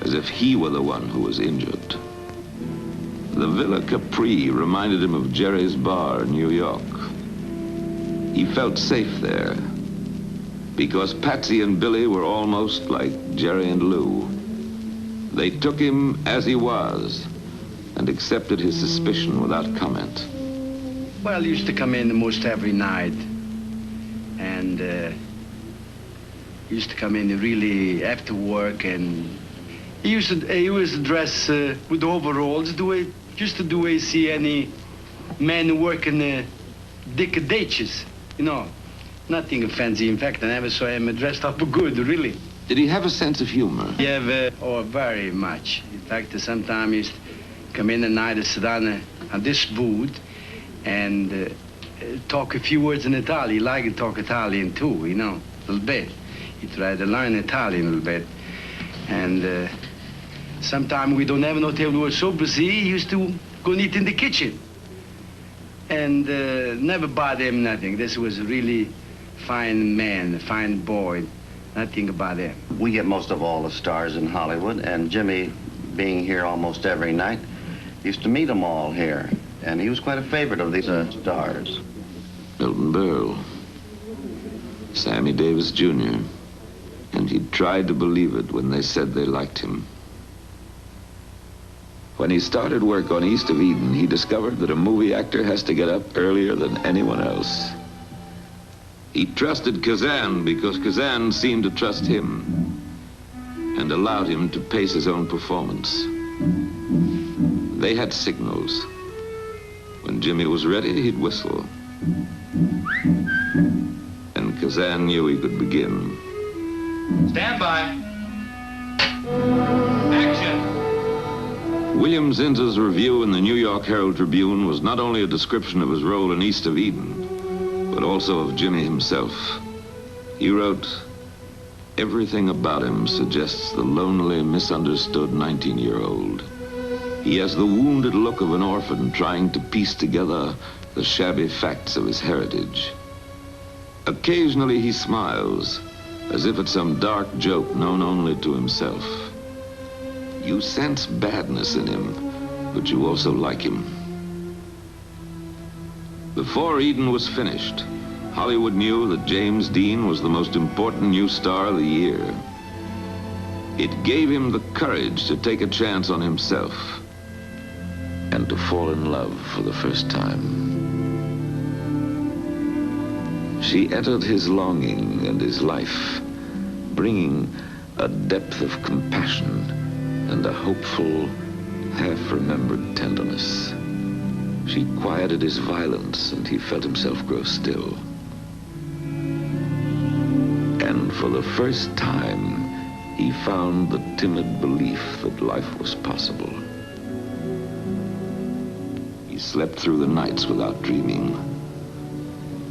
Speaker 6: as if he were the one who was injured. The Villa Capri reminded him of Jerry's Bar in New York. He felt safe there, because Patsy and Billy were almost like Jerry and Lou. They took him as he was and accepted his suspicion without comment.
Speaker 2: Well, he used to come in almost every night, and he used to come in really after work, and he used to dress with overalls, just to the way see any man working dick ditches, you know. Nothing fancy. In fact, I never saw him dressed up good, really.
Speaker 6: Did he have a sense of humor?
Speaker 2: Yeah, very much. In fact, sometimes he used to come in at night and sit down on this booth and talk a few words in Italian. He liked to talk Italian too, you know, a little bit. He tried to learn Italian a little bit. And sometimes we don't have no table, we were so busy, he used to go and eat in the kitchen. And never bother him nothing. This was a really fine man, a fine boy. Nothing about him.
Speaker 21: We get most of all the stars in Hollywood, and Jimmy, being here almost every night, used to meet them all here. And he was quite a favorite of these stars.
Speaker 6: Milton Berle, Sammy Davis Jr., and he tried to believe it when they said they liked him. When he started work on East of Eden, he discovered that a movie actor has to get up earlier than anyone else. He trusted Kazan because Kazan seemed to trust him and allowed him to pace his own performance. They had signals. When Jimmy was ready, he'd whistle. And Kazan knew he could begin.
Speaker 4: Stand by. Action.
Speaker 6: William Zinz's review in the New York Herald Tribune was not only a description of his role in East of Eden, but also of Jimmy himself. He wrote, "Everything about him suggests the lonely, misunderstood 19-year-old. He has the wounded look of an orphan trying to piece together the shabby facts of his heritage. Occasionally he smiles, as if at some dark joke known only to himself. You sense badness in him, but you also like him." Before Eden was finished, Hollywood knew that James Dean was the most important new star of the year. It gave him the courage to take a chance on himself and to fall in love for the first time. She entered his longing and his life, bringing a depth of compassion and a hopeful, half-remembered tenderness. She quieted his violence, and he felt himself grow still. And for the first time, he found the timid belief that life was possible. He slept through the nights without dreaming.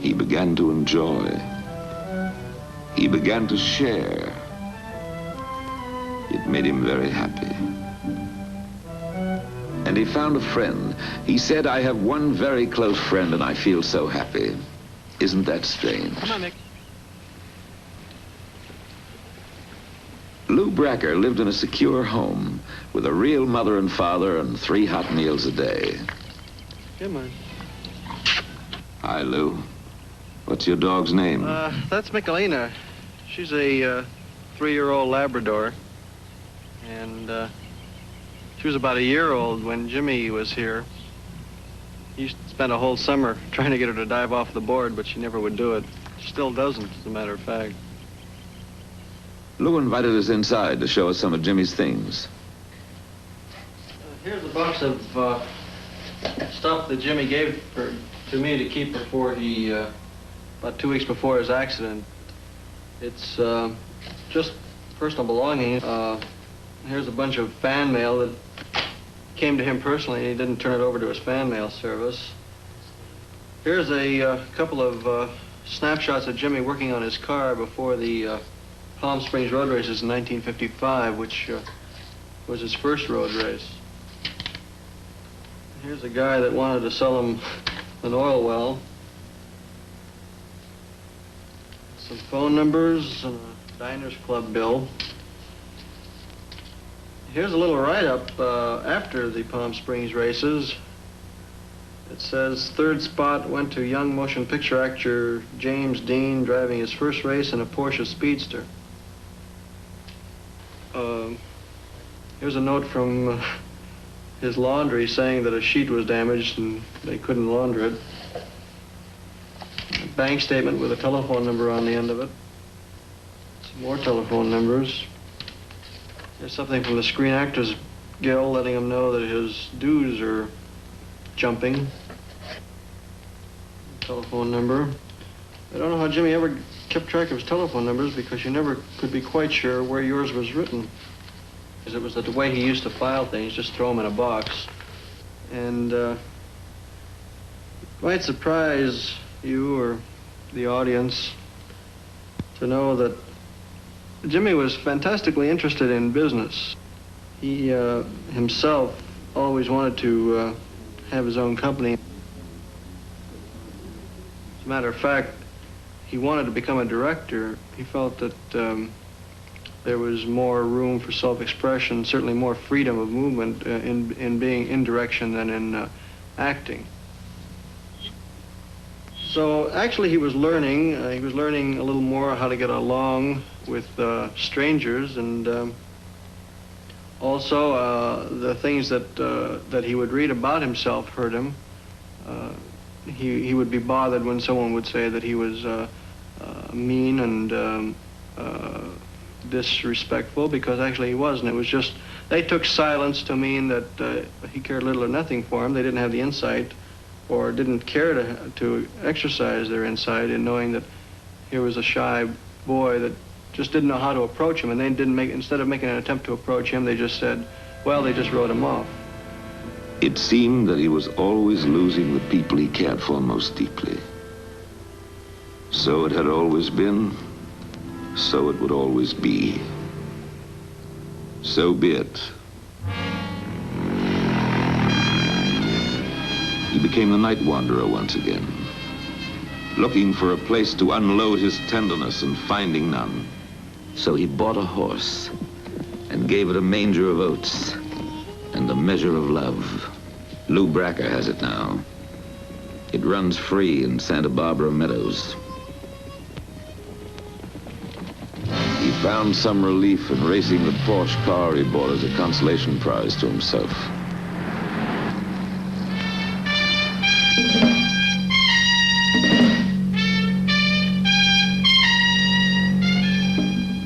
Speaker 6: He began to enjoy. He began to share. It made him very happy. And he found a friend. He said, "I have one very close friend, and I feel so happy." Isn't that strange?
Speaker 4: Come on, Nick.
Speaker 6: Lou Bracker lived in a secure home with a real mother and father and 3 hot meals a day.
Speaker 4: Come on.
Speaker 6: Hi, Lou. What's your dog's name?
Speaker 4: That's Michelina. She's a 3-year-old Labrador. And she was about a year old when Jimmy was here. He spent a whole summer trying to get her to dive off the board, but she never would do it. She still doesn't, as a matter of fact.
Speaker 6: Lou invited us inside to show us some of Jimmy's things.
Speaker 4: Here's a box of stuff that Jimmy gave to me to keep before he, about 2 weeks before his accident. It's just personal belongings. Here's a bunch of fan mail that came to him personally. He didn't turn it over to his fan mail service. Here's a couple of snapshots of Jimmy working on his car before the Palm Springs road races in 1955, which was his first road race. Here's a guy that wanted to sell him an oil well. Some phone numbers and a Diners Club bill. Here's a little write-up after the Palm Springs races. It says, third spot went to young motion picture actor James Dean, driving his first race in a Porsche Speedster. Here's a note from his laundry saying that a sheet was damaged and they couldn't launder it. A bank statement with a telephone number on the end of it. Some more telephone numbers. There's something from the Screen Actors Guild letting him know that his dues are jumping. Telephone number. I don't know how Jimmy ever kept track of his telephone numbers because you never could be quite sure where yours was written. Because it was the way he used to file things, just throw them in a box. And it might surprise you or the audience to know that Jimmy was fantastically interested in business. He himself always wanted to have his own company. As a matter of fact, he wanted to become a director. He felt that there was more room for self-expression, certainly more freedom of movement in being in direction than in acting. So actually he was learning a little more how to get along with strangers, and also the things that he would read about himself hurt him. He would be bothered when someone would say that he was mean and disrespectful, because actually he wasn't. It was just, they took silence to mean that he cared little or nothing for him. They didn't have the insight or didn't care to exercise their insight in knowing that here was a shy boy that just didn't know how to approach him, and they didn't make, instead of making an attempt to approach him, they just said, well, they just wrote him off.
Speaker 6: It seemed that he was always losing the people he cared for most deeply. So it had always been, so it would always be. So be it. He became the night wanderer once again, looking for a place to unload his tenderness and finding none. So he bought a horse and gave it a manger of oats and a measure of love. Lou Bracker has it now. It runs free in Santa Barbara Meadows. He found some relief in racing the Porsche car he bought as a consolation prize to himself.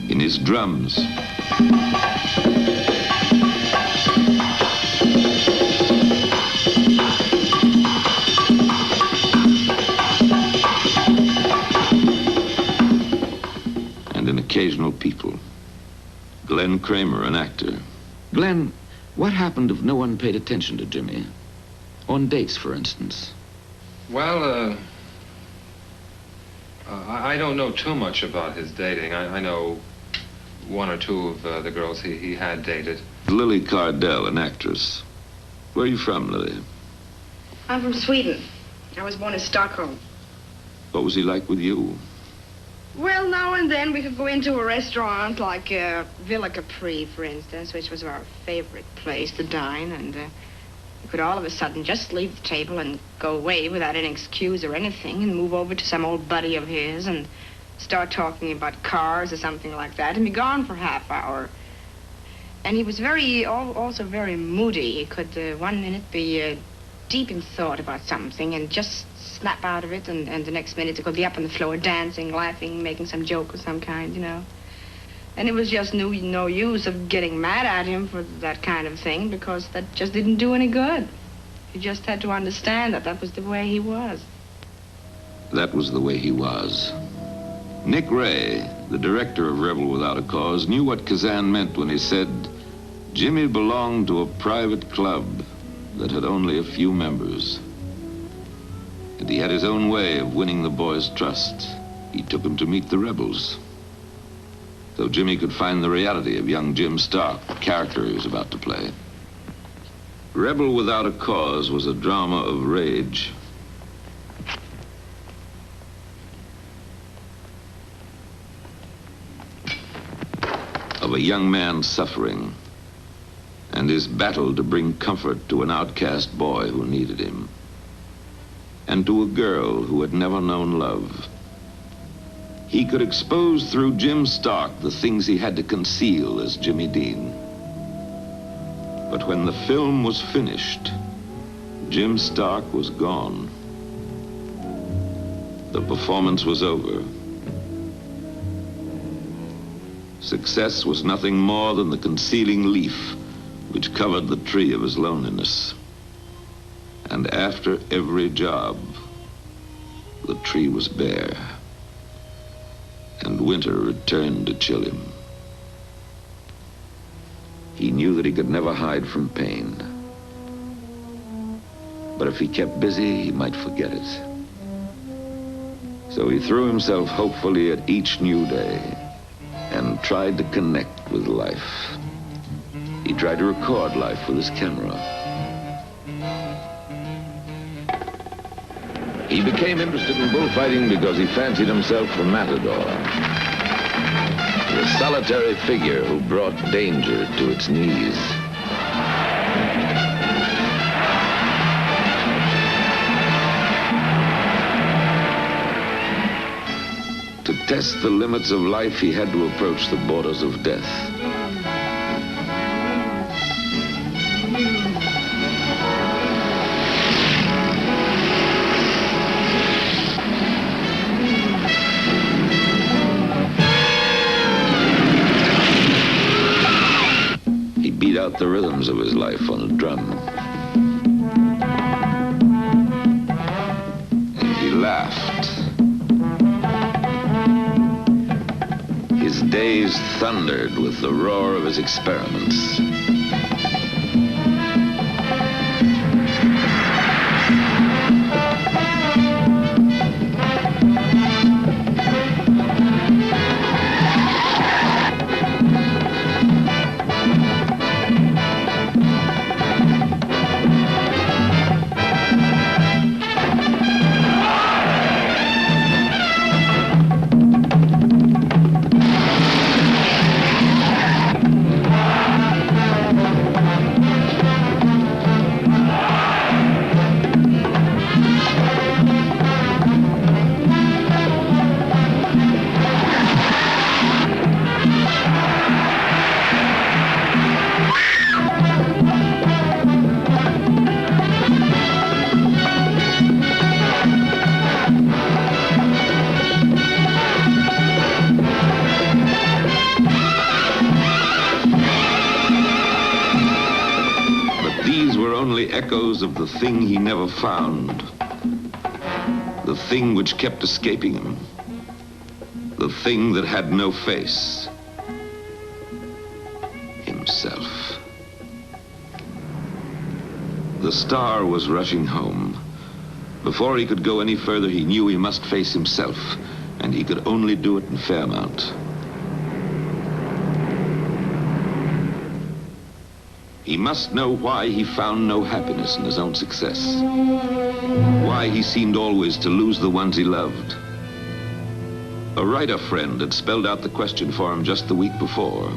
Speaker 6: In his drums, and in occasional people. Glenn Kramer, an actor. Glenn, what happened if no one paid attention to Jimmy? On dates, for instance.
Speaker 3: Well, I don't know too much about his dating. I know one or two of the girls he had dated.
Speaker 6: Lily Cardell, an actress. Where are you from, Lily?
Speaker 8: I'm from Sweden. I was born in Stockholm.
Speaker 6: What was he like with you?
Speaker 8: Well, now and then we could go into a restaurant like Villa Capri, for instance, which was our favorite place to dine, and we could all of a sudden just leave the table and go away without any excuse or anything and move over to some old buddy of his and start talking about cars or something like that and be gone for half hour. And he was also very moody. He could one minute be deep in thought about something and just snap out of it, and the next minute he could be up on the floor dancing, laughing, making some joke of some kind, you know. And it was just no use of getting mad at him for that kind of thing, because that just didn't do any good. You just had to understand that that was the way he was.
Speaker 6: That was the way he was. Nick Ray, the director of Rebel Without a Cause, knew what Kazan meant when he said Jimmy belonged to a private club that had only a few members. And he had his own way of winning the boys' trust. He took them to meet the rebels, so Jimmy could find the reality of young Jim Stark, the character he was about to play. Rebel Without a Cause was a drama of rage. Of a young man suffering, and his battle to bring comfort to an outcast boy who needed him, and to a girl who had never known love. He could expose through Jim Stark the things he had to conceal as Jimmy Dean. But when the film was finished, Jim Stark was gone. The performance was over. Success was nothing more than the concealing leaf which covered the tree of his loneliness. And after every job, the tree was bare, and winter returned to chill him. He knew that he could never hide from pain. But if he kept busy, he might forget it. So he threw himself hopefully at each new day and tried to connect with life. He tried to record life with his camera. He became interested in bullfighting because he fancied himself a matador, the solitary figure who brought danger to its knees. To test the limits of life, he had to approach the borders of death. He beat out the rhythms of his life on a drum. And he laughed. His days thundered with the roar of his experiments. Echoes of the thing he never found, the thing which kept escaping him, the thing that had no face, himself. The star was rushing home. Before he could go any further, he knew he must face himself, and he could only do it in Fairmount. He must know why he found no happiness in his own success. Why he seemed always to lose the ones he loved. A writer friend had spelled out the question for him just the week before.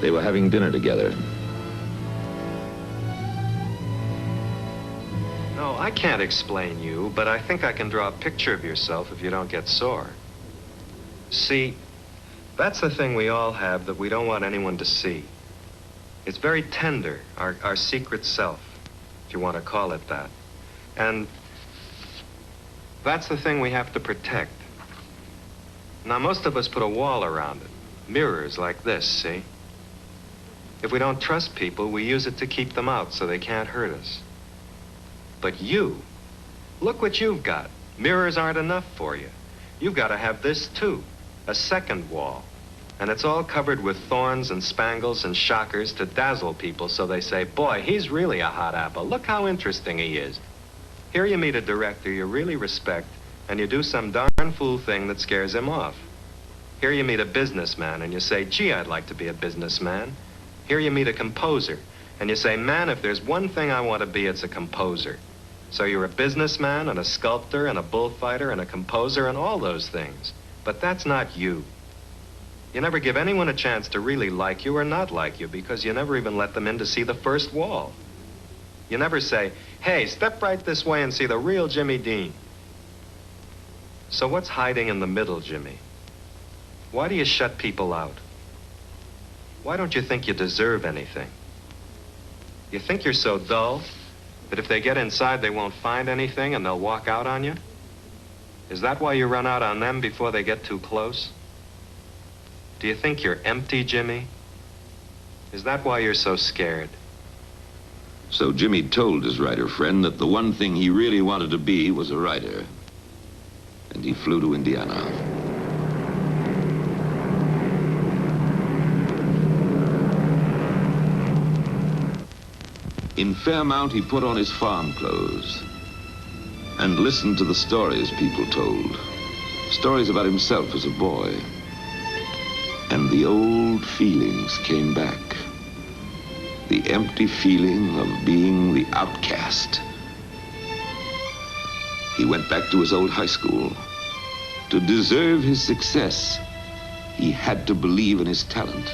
Speaker 6: They were having dinner together.
Speaker 18: No, I can't explain you, but I think I can draw a picture of yourself if you don't get sore. See, that's the thing we all have that we don't want anyone to see. It's very tender, our secret self, if you want to call it that. And that's the thing we have to protect. Now, most of us put a wall around it. Mirrors like this, see? If we don't trust people, we use it to keep them out so they can't hurt us. But you, look what you've got. Mirrors aren't enough for you. You've got to have this too, a second wall. And it's all covered with thorns and spangles and shockers to dazzle people so they say, boy, he's really a hot apple. Look how interesting he is. Here you meet a director you really respect, and you do some darn fool thing that scares him off. Here you meet a businessman, and you say, gee, I'd like to be a businessman. Here you meet a composer, and you say, man, if there's one thing I want to be, it's a composer. So you're a businessman and a sculptor and a bullfighter and a composer and all those things. But that's not you. You never give anyone a chance to really like you or not like you because you never even let them in to see the first wall. You never say, hey, step right this way and see the real Jimmy Dean. So what's hiding in the middle, Jimmy? Why do you shut people out? Why don't you think you deserve anything? You think you're so dull that if they get inside they won't find anything and they'll walk out on you? Is that why you run out on them before they get too close? Do you think you're empty, Jimmy? Is that why you're so scared?
Speaker 6: So Jimmy told his writer friend that the one thing he really wanted to be was a writer. And he flew to Indiana. In Fairmount, he put on his farm clothes and listened to the stories people told. Stories about himself as a boy. And the old feelings came back. The empty feeling of being the outcast. He went back to his old high school. To deserve his success, he had to believe in his talent.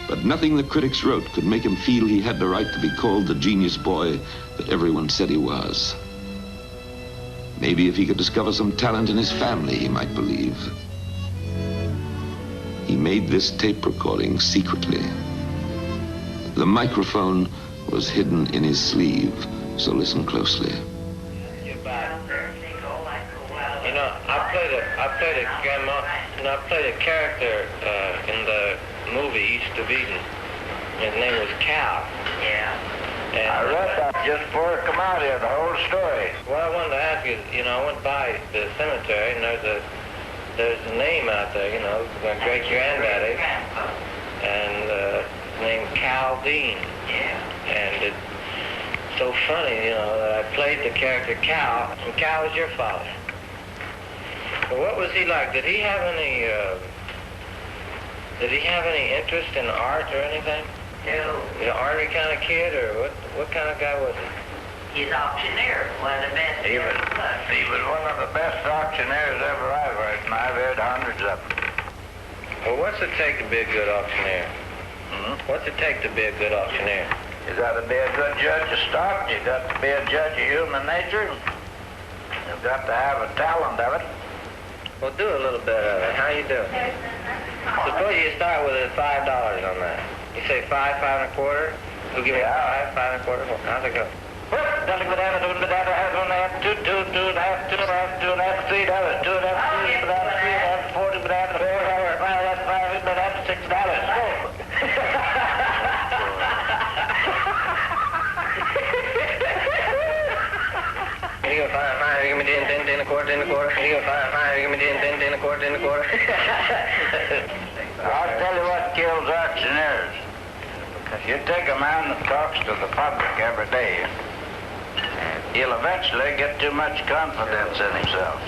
Speaker 6: But nothing the critics wrote could make him feel he had the right to be called the genius boy that everyone said he was. Maybe if he could discover some talent in his family, he might believe. He made this tape recording secretly. The microphone was hidden in his sleeve, so listen closely.
Speaker 15: You know, I played a character in the movie East of Eden. His name was Cal. Yeah. And I read that just before it come out here, the whole story. Well, I wanted to ask you, you know, I went by the cemetery and there's a name out there, you know, my great granddaddy, and his name's Cal Dean. Yeah. And it's so funny, you know, that I played the character Cal, and Cal was your father. Well, what was he like? Did he have any interest in art or anything? No. You know, arty kind of kid, or what kind of guy was he?
Speaker 9: He's an auctioneer, one of the best. He was one of the best auctioneers ever I've heard, and I've heard hundreds of them.
Speaker 15: Well, what's it take to be a good auctioneer? What's it take to be a good auctioneer?
Speaker 9: You got to be a good judge of stock. You got to be a judge of human nature. You've got to have a talent of it.
Speaker 15: Well, do a little bit of it. How you do? Suppose you start with $5 on that. You say 5, 5 and a quarter. Who give me 5, 5 and a quarter? How's it go? You go 5, 5, give me 10, 10 a quarter, 10 a quarter. You go 5, 5, give me 10, 10 a quarter, 10 a quarter.
Speaker 9: I'll tell you what kills auctioneers. You take a man that talks to the public every day, he'll eventually get too much confidence in himself.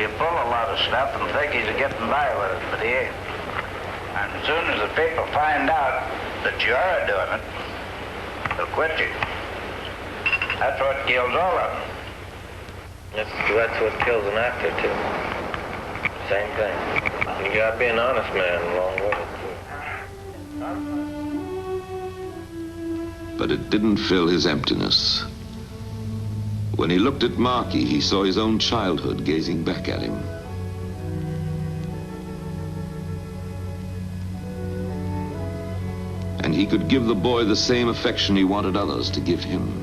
Speaker 9: He'll pull a lot of stuff and think he's getting by with it, but he ain't. And as soon as the people find out that you are doing it, they'll quit you. That's what kills all of them.
Speaker 15: That's what kills an actor, too. Same thing. You gotta be an honest man along with it, too.
Speaker 6: But it didn't fill his emptiness. When he looked at Marky, he saw his own childhood gazing back at him. And he could give the boy the same affection he wanted others to give him.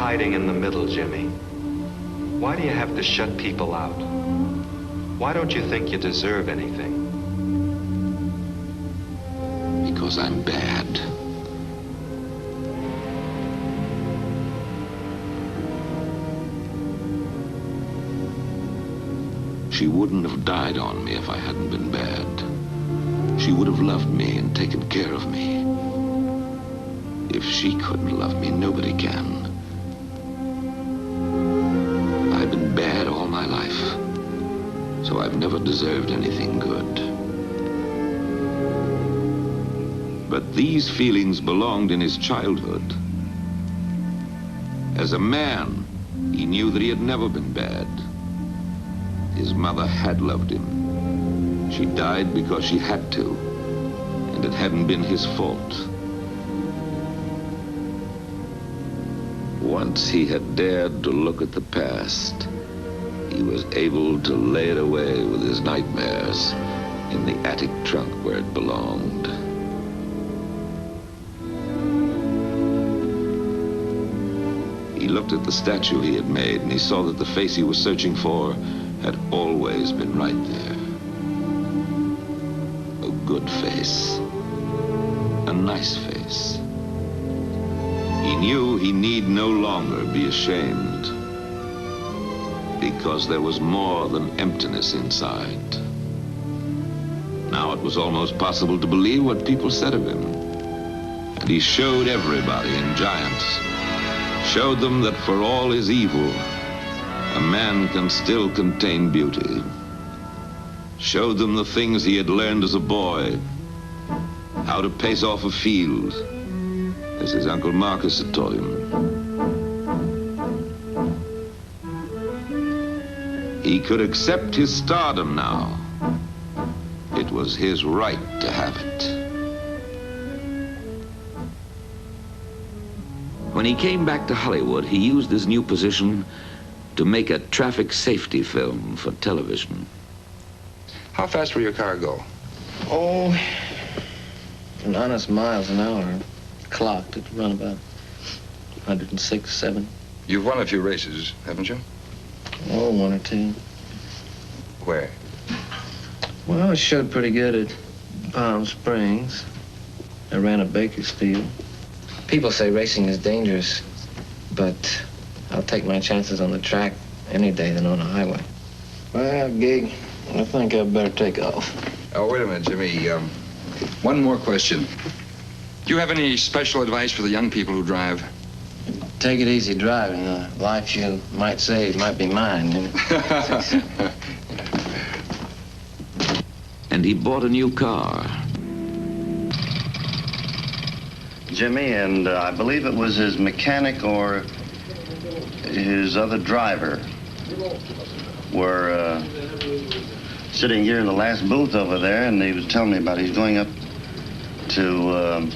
Speaker 18: hiding in the middle, Jimmy? Why do you have to shut people out? Why don't you think you deserve anything?
Speaker 6: Because I'm bad. She wouldn't have died on me if I hadn't been bad. She would have loved me and taken care of me. If she couldn't love me, nobody can. I've been bad all my life, so I've never deserved anything good. But these feelings belonged in his childhood. As a man, he knew that he had never been bad. His mother had loved him. She died because she had to, and it hadn't been his fault. Once he had dared to look at the past, he was able to lay it away with his nightmares in the attic trunk where it belonged. He looked at the statue he had made, and he saw that the face he was searching for had always been right there. A good face. A nice face. He knew he need no longer be ashamed, because there was more than emptiness inside. Now it was almost possible to believe what people said of him. And he showed everybody in Giant, showed them that for all his evil, a man can still contain beauty. Showed them the things he had learned as a boy, how to pace off a field, as his Uncle Marcus had taught him. He could accept his stardom now. It was his right to have it. When he came back to Hollywood, he used his new position to make a traffic safety film for television.
Speaker 5: How fast will your car go?
Speaker 11: Oh, an honest miles an hour. Clocked, it run about 106, 7.
Speaker 5: You've won a few races, haven't you?
Speaker 11: Oh, one or two.
Speaker 5: Where?
Speaker 11: Well, I showed pretty good at Palm Springs. I ran at Bakersfield. People say racing is dangerous, but I'll take my chances on the track any day than on a highway. Well, Gig, I think I'd better take off.
Speaker 5: Oh, wait a minute, Jimmy. One more question. Do you have any special advice for the young people who drive?
Speaker 11: Take it easy driving. The life you might save might be mine. You know?
Speaker 6: And he bought a new car.
Speaker 23: Jimmy, and I believe it was his mechanic or his other driver were sitting here in the last booth over there, and he was telling me about he's going up to,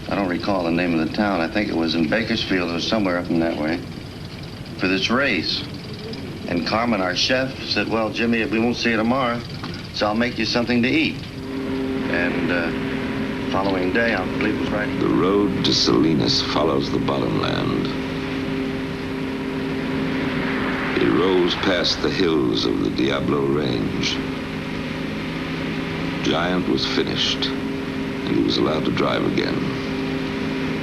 Speaker 23: I don't recall the name of the town. I think it was in Bakersfield or somewhere up in that way, for this race. And Carmen, our chef, said, well, Jimmy, we won't see you tomorrow, so I'll make you something to eat. And following day, I believe it was right.
Speaker 6: The road to Salinas follows the bottomland. It rolls past the hills of the Diablo Range. Giant was finished, and he was allowed to drive again.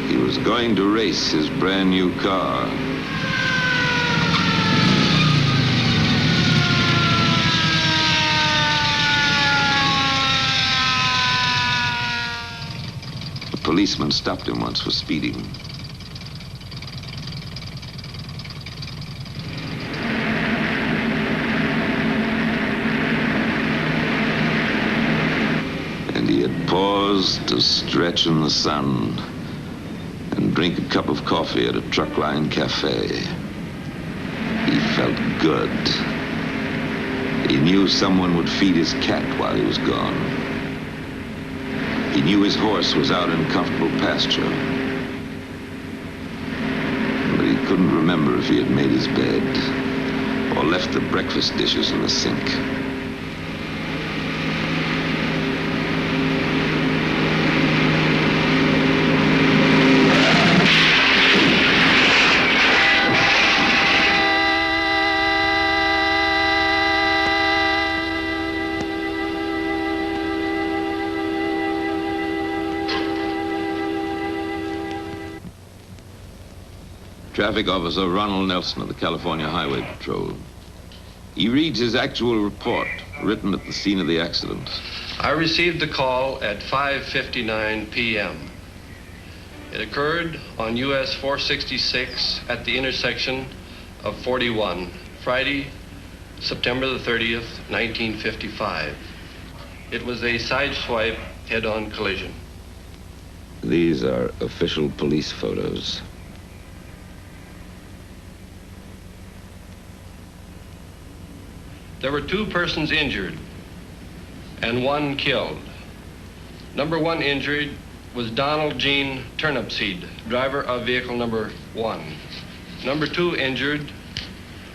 Speaker 6: He was going to race his brand new car. A policeman stopped him once for speeding. And he had paused to stretch in the sun and drink a cup of coffee at a truckline cafe. He felt good. He knew someone would feed his cat while he was gone. He knew his horse was out in comfortable pasture. But he couldn't remember if he had made his bed or left the breakfast dishes in the sink. Traffic Officer Ronald Nelson of the California Highway Patrol. He reads his actual report, written at the scene of the accident.
Speaker 7: I received the call at 5:59 p.m. It occurred on US 466 at the intersection of 41, Friday, September the 30th, 1955. It was a sideswipe head-on collision.
Speaker 6: These are official police photos.
Speaker 7: There were 2 persons injured and 1 killed. Number 1 injured was Donald Gene Turnipseed, driver of vehicle number 1. Number 2 injured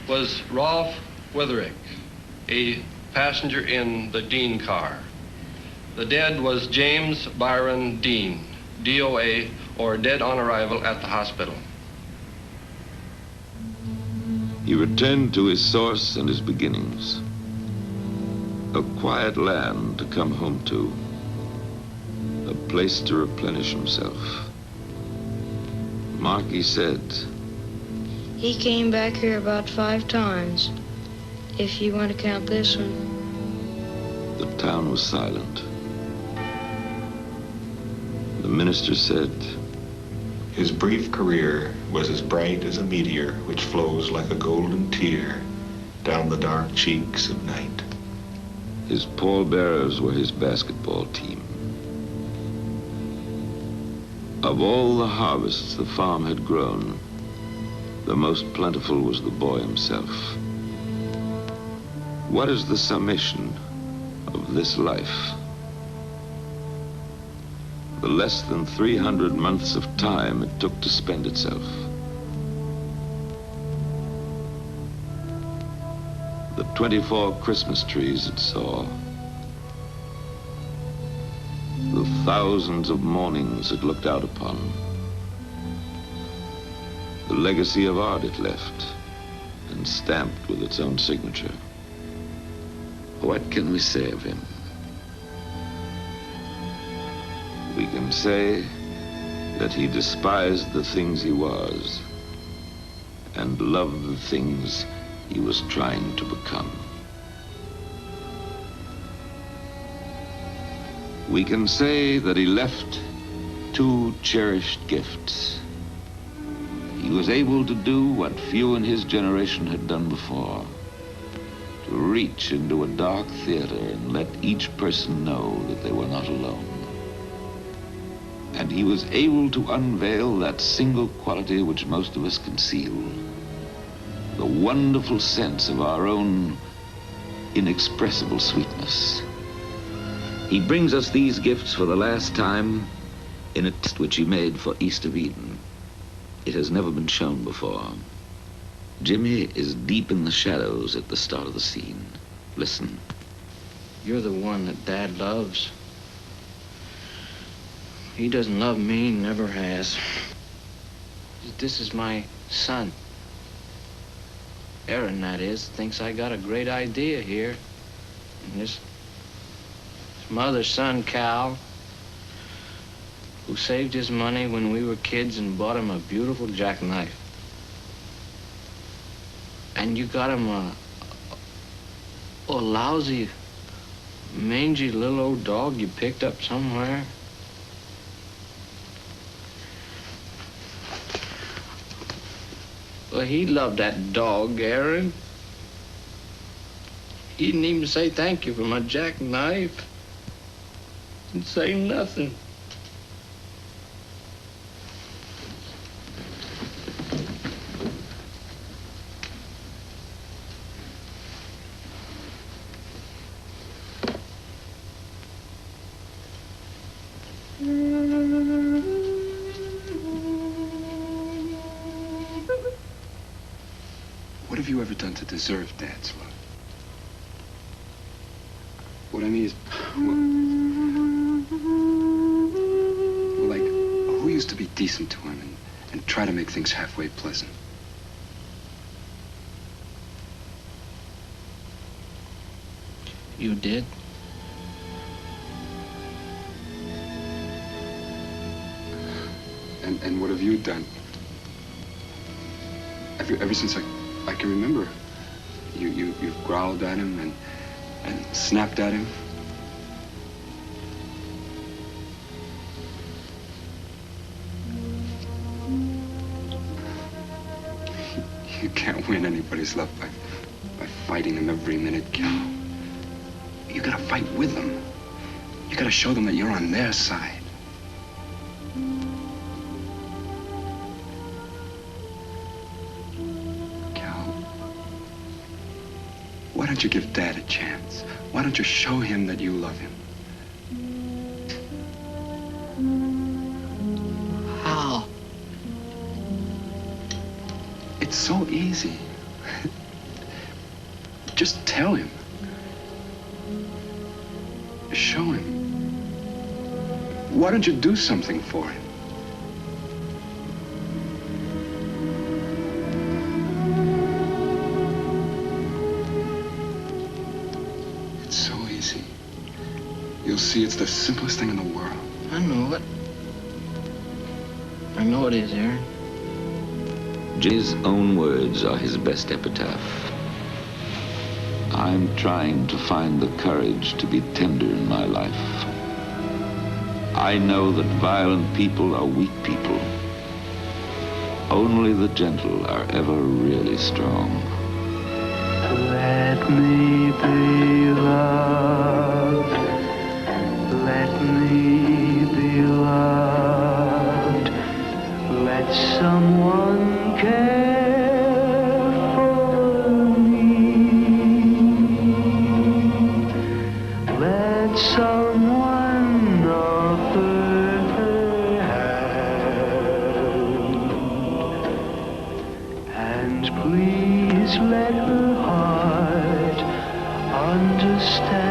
Speaker 7: was Rolf Witherick, a passenger in the Dean car. The dead was James Byron Dean, DOA, or dead on arrival at the hospital.
Speaker 6: He returned to his source and his beginnings. A quiet land to come home to. A place to replenish himself. Marky said,
Speaker 22: He came back here about 5 times, if you want to count this one.
Speaker 6: the town was silent. The minister said,
Speaker 10: His brief career was as bright as a meteor which flows like a golden tear down the dark cheeks of night.
Speaker 6: His pallbearers were his basketball team. Of all the harvests the farm had grown, the most plentiful was the boy himself. What is the summation of this life? The less than 300 months of time it took to spend itself. The 24 Christmas trees it saw. The thousands of mornings it looked out upon. The legacy of art it left, and stamped with its own signature.
Speaker 1: What can we say of him?
Speaker 6: We can say that he despised the things he was and loved the things he was trying to become. We can say that he left 2 cherished gifts. He was able to do what few in his generation had done before, to reach into a dark theater and let each person know that they were not alone. And he was able to unveil that single quality which most of us conceal, the wonderful sense of our own inexpressible sweetness. He brings us these gifts for the last time in a test which he made for East of Eden. It has never been shown before. Jimmy is deep in the shadows at the start of the scene. Listen.
Speaker 11: You're the one that Dad loves. He doesn't love me, never has. This is my son. Aaron, that is, thinks I got a great idea here. And this mother's son, Cal, who saved his money when we were kids and bought him a beautiful jackknife. And you got him a lousy, mangy little old dog you picked up somewhere. Well, he loved that dog, Aaron. He didn't even say thank you for my jackknife. Didn't say nothing.
Speaker 5: What have you ever done to deserve Dad's love? What I mean is, well, like, who used to be decent to him and try to make things halfway pleasant?
Speaker 11: You did?
Speaker 5: And what have you done? Ever since I can remember, you've growled at him and snapped at him. You can't win anybody's love by fighting them every minute, Cal. You gotta fight with them. You gotta show them that you're on their side. Cal, why don't you give Dad a chance? Why don't you show him that you love him?
Speaker 11: How?
Speaker 5: It's so easy. Just tell him. Show him. Why don't you do something for him? It's so easy. You'll see it's the simplest thing in the world.
Speaker 11: I know it. I know it is, Aaron.
Speaker 6: Jimmy's own words are his best epitaph. I'm trying to find the courage to be tender in my life. I know that violent people are weak people. Only the gentle are ever really strong.
Speaker 12: Let me be loved. Let me be loved. Let someone care. Someone offer her hand, and please let her heart understand.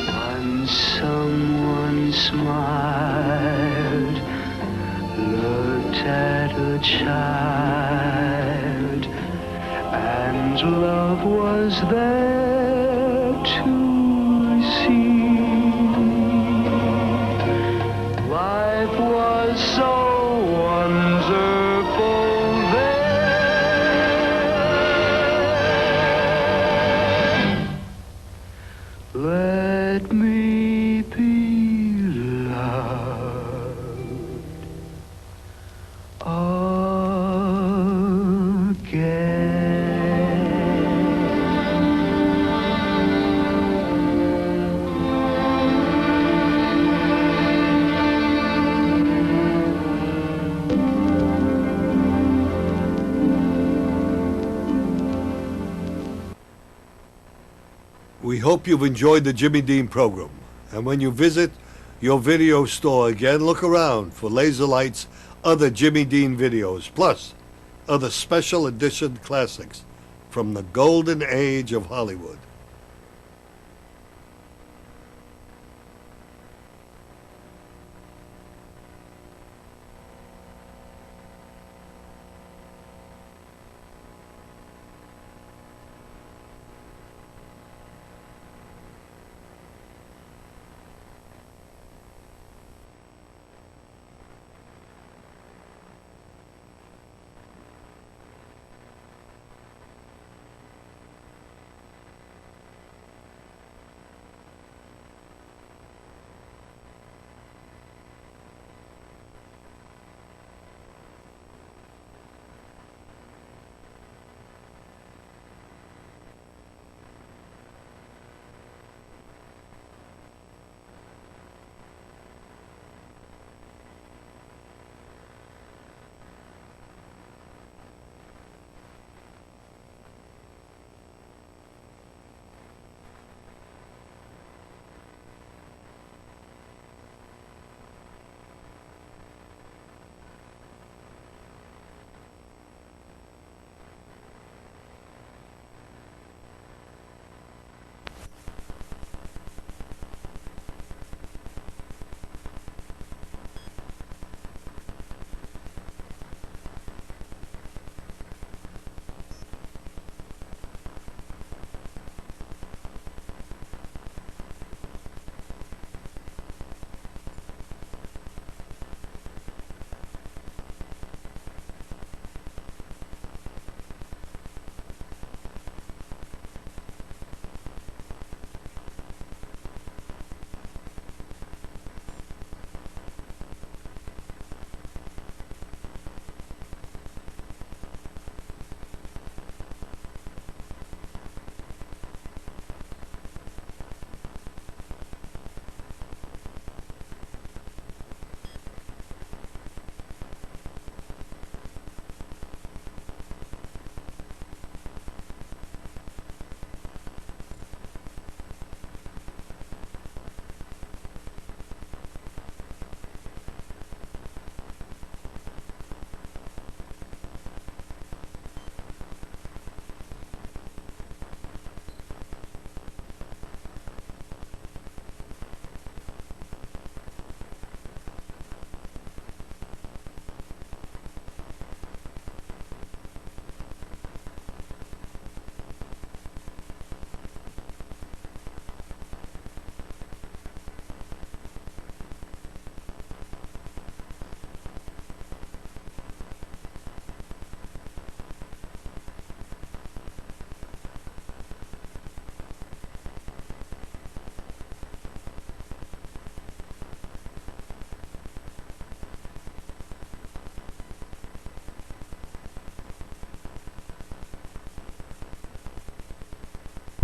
Speaker 12: Once someone smiled, looked at a child, and love was there to receive. Life was so wonderful then. Let me be loved again.
Speaker 13: We hope you've enjoyed the Jimmy Dean program. And when you visit your video store again, look around for Laser Light's other Jimmy Dean videos, plus other special edition classics from the golden age of Hollywood.